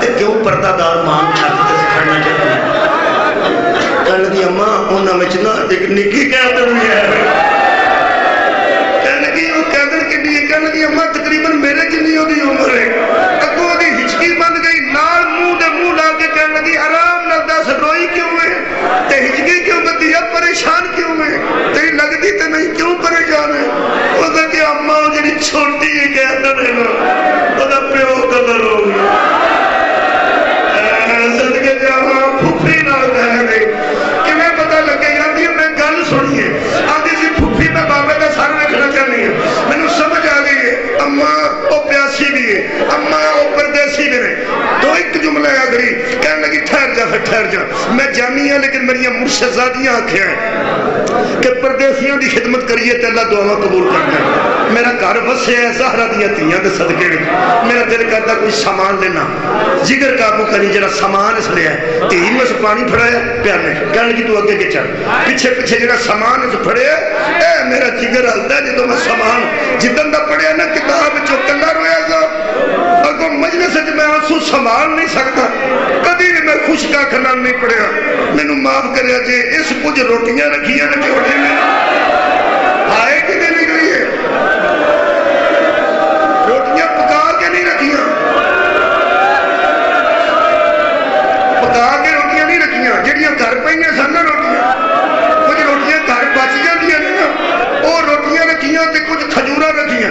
تے کیوں پردہ دار ماں چھت تے کھڑنا چاہیے، کہنے لگی اماں انہاں وچ نا ایک نکی قیدن بھی ہے، کہنے لگی وہ قیدن کڈی ہے، کہنے لگی اماں تقریباً میرے جنی دی عمر ہے، اگوں دی ہچکی بند گئی نال منہ دے منہ لا کے کہنے لگی آرام نال دس روئی کیوں ہے تے ہچکی کیوں بندی ہے پریشان کیوں ہے تیری لگدی تے نہیں کیوں پریشان ہے، وہ کہتی اماں جڑی چھوٹی ہے قیدن ہے نا اودا پیو قدر ہو گیا، صدقے جاواں پھپھی نال کہہ دے کیویں پتہ لگے آندی میں گل سنیے آندی سی پھپھی میں بابے دا سر ویکھنا چاہنی ہے، مینوں سمجھ آ گئی ہے اماں او پیاسی بھی ہے اماں او پردیسی بھی نے، تو ایک جملہ آ گئی کہنے لگی ٹھہر جا میں جانی ہوں لیکن میری مرشدزادیاں آکھیں کہ پردیسیاں دی خدمت کریے تے اللہ دعاواں قبول کرنا ہے میرا گھر وسے ہے زہرا دیاں تیاں دے صدقے میرا دل کرتا کوئی سامان لینا جگر قابو کرنی جڑا سامان اس لیا ہے تین میں سے پانی پھڑایا پیانے کہنے کی تو اگے کے چل پیچھے پیچھے جڑا سامان اس پھڑے اے میرا جگر ہلتا ہے جدو میں سامان جتن دا پڑھیا نا کتاب جو کلا رویا گا اگر مجلس سے میں آنسو سنبھال نہیں سکتا کبھی بھی میں خوش کا کھنا نہیں پڑھیا میں معاف کریا جے اس کچھ روٹیاں رکھیاں نے چھوٹے میں آئے کہ نہیں گئی ہے روٹیاں پکا کے نہیں رکھیاں پکا کے روٹیاں نہیں رکھیاں جڑیاں گھر پہیاں سن روٹیاں کچھ روٹیاں گھر بچ جاندیاں نے وہ روٹیاں رکھیاں تے کچھ کھجورا رکھیاں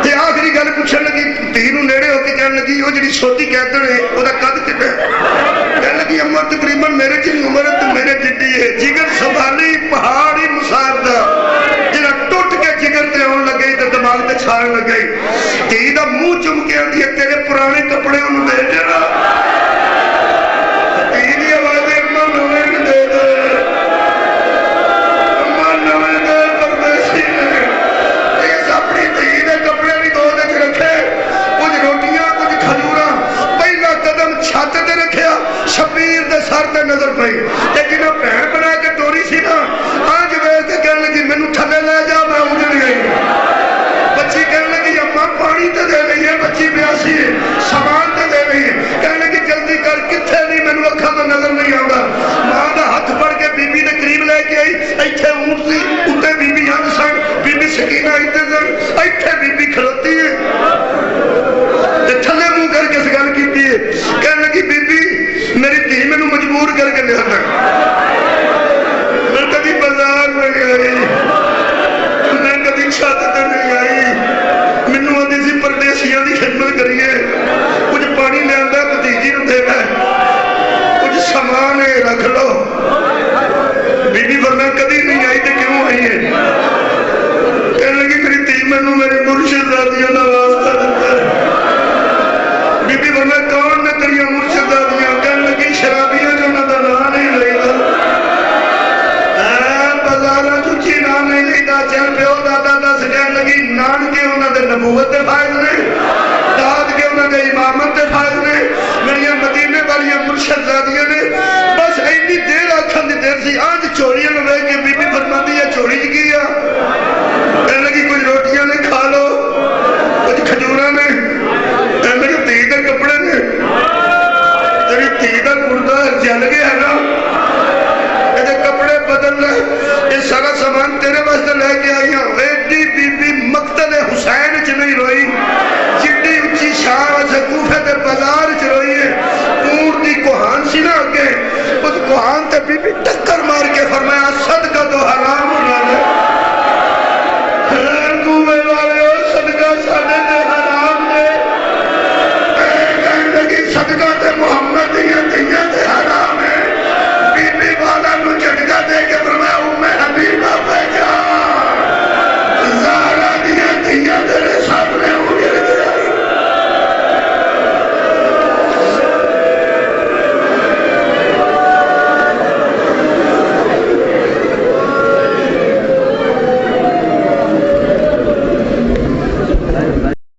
تے آخری گل پوچھن لگی تھی نو نیڑے ہو کے کہنے لگی وہ جڑی سوٹی کہتے ہیں وہ قد کتنا کہنے لگی اما تقریباً میرے جی عمر تو میرے جڈی ہے جگر سنبھالی پہاڑی مسار دا جڑا ٹوٹ کے جگر تے آن لگئی تے دماغ تے چھان لگئی تھی دا منہ چم کے آندی ہے تیرے پرانے کپڑے انہوں دے دینا تھی دی آواز اما نویں دے دے اما نویں دے پردیسی اس اپنی تھی دے کپڑے بھی دو دے رکھے کچھ روٹیاں کچھ کھجورا پہلا قدم چھت دے رکھیا شبیر دے سر تے نظر پئی تے جنہوں بہن بنا کے ٹوری سی نا آج ویس کے کہنے لگی مینوں تھلے لے جا میں اجڑ گئی بچی کہنے لگی اما پانی تے دے رہی ہے بچی پیاسی ہے سامان تے دے رہی ہے کہنے لگی جلدی کر کتھے نہیں مینوں اکھاں تو نظر نہیں آندا ماں دا ہاتھ پڑ کے بی بی دے قریب لے کے آئی ایتھے اونٹ سی اوتے بی بی ہن سن بی بی سکینہ ایتھے سن ایتھے بی بی کھلوتی ہے تے تھلے منہ کر کے گل کیتی ہے کہنے لگی بی بی میری دھی میں مجبور کر کے لیا تھا میں کبھی بازار میں گئی میں کبھی چھت تے نہیں آئی مینوں آندی سی پردیسیاں دی خدمت کریے کچھ پانی لے آندا بھتیجی نوں دے دے کچھ سامان ہے رکھ لو بی بی فرمایا کبھی نہیں آئی تے کیوں آئی ہے کہنے لگی میری دھی مینوں میرے مرشدزادیاں دا واسطہ دیتا ہے بی بی فرمایا کون نے تیریاں مرشدزادیاں کہنے لگی شرابیاں جو انہاں دا نام نہیں لئیدا بازاراں چوچی نام نہیں لئیدا چل پیو دادا دس کہنے لگی نان کے انہاں دے نبوت دے فائد نے داد کے انہاں دے امامت دے فائد نے میری مدینے والیاں مرشدزادیاں نے بس اینی دیر آکھن دی دیر سی آج چوریاں نو لے کے بی بی فرماندی ہے چوری چ گیا کہنے لگی کچھ روٹیاں نے کھا لو کچھ کھجوراں نے کہنے لگی دھی دے کپڑے نے تیری دھی دا کردہ جل گیا نا یہ کپڑے بدل لے یہ سارا سامان تیرے واسطے لے کے آئی ہوں ایڈی بی بی مقتل حسین چ نہیں روئی جڈی اچھی شان سے کوفے دے بازار چ روئی ہے اونٹ دی کوہان سی نہ اگے اس کوہان تے بی بی ٹکر مار کے فرمایا صدقہ تو حلال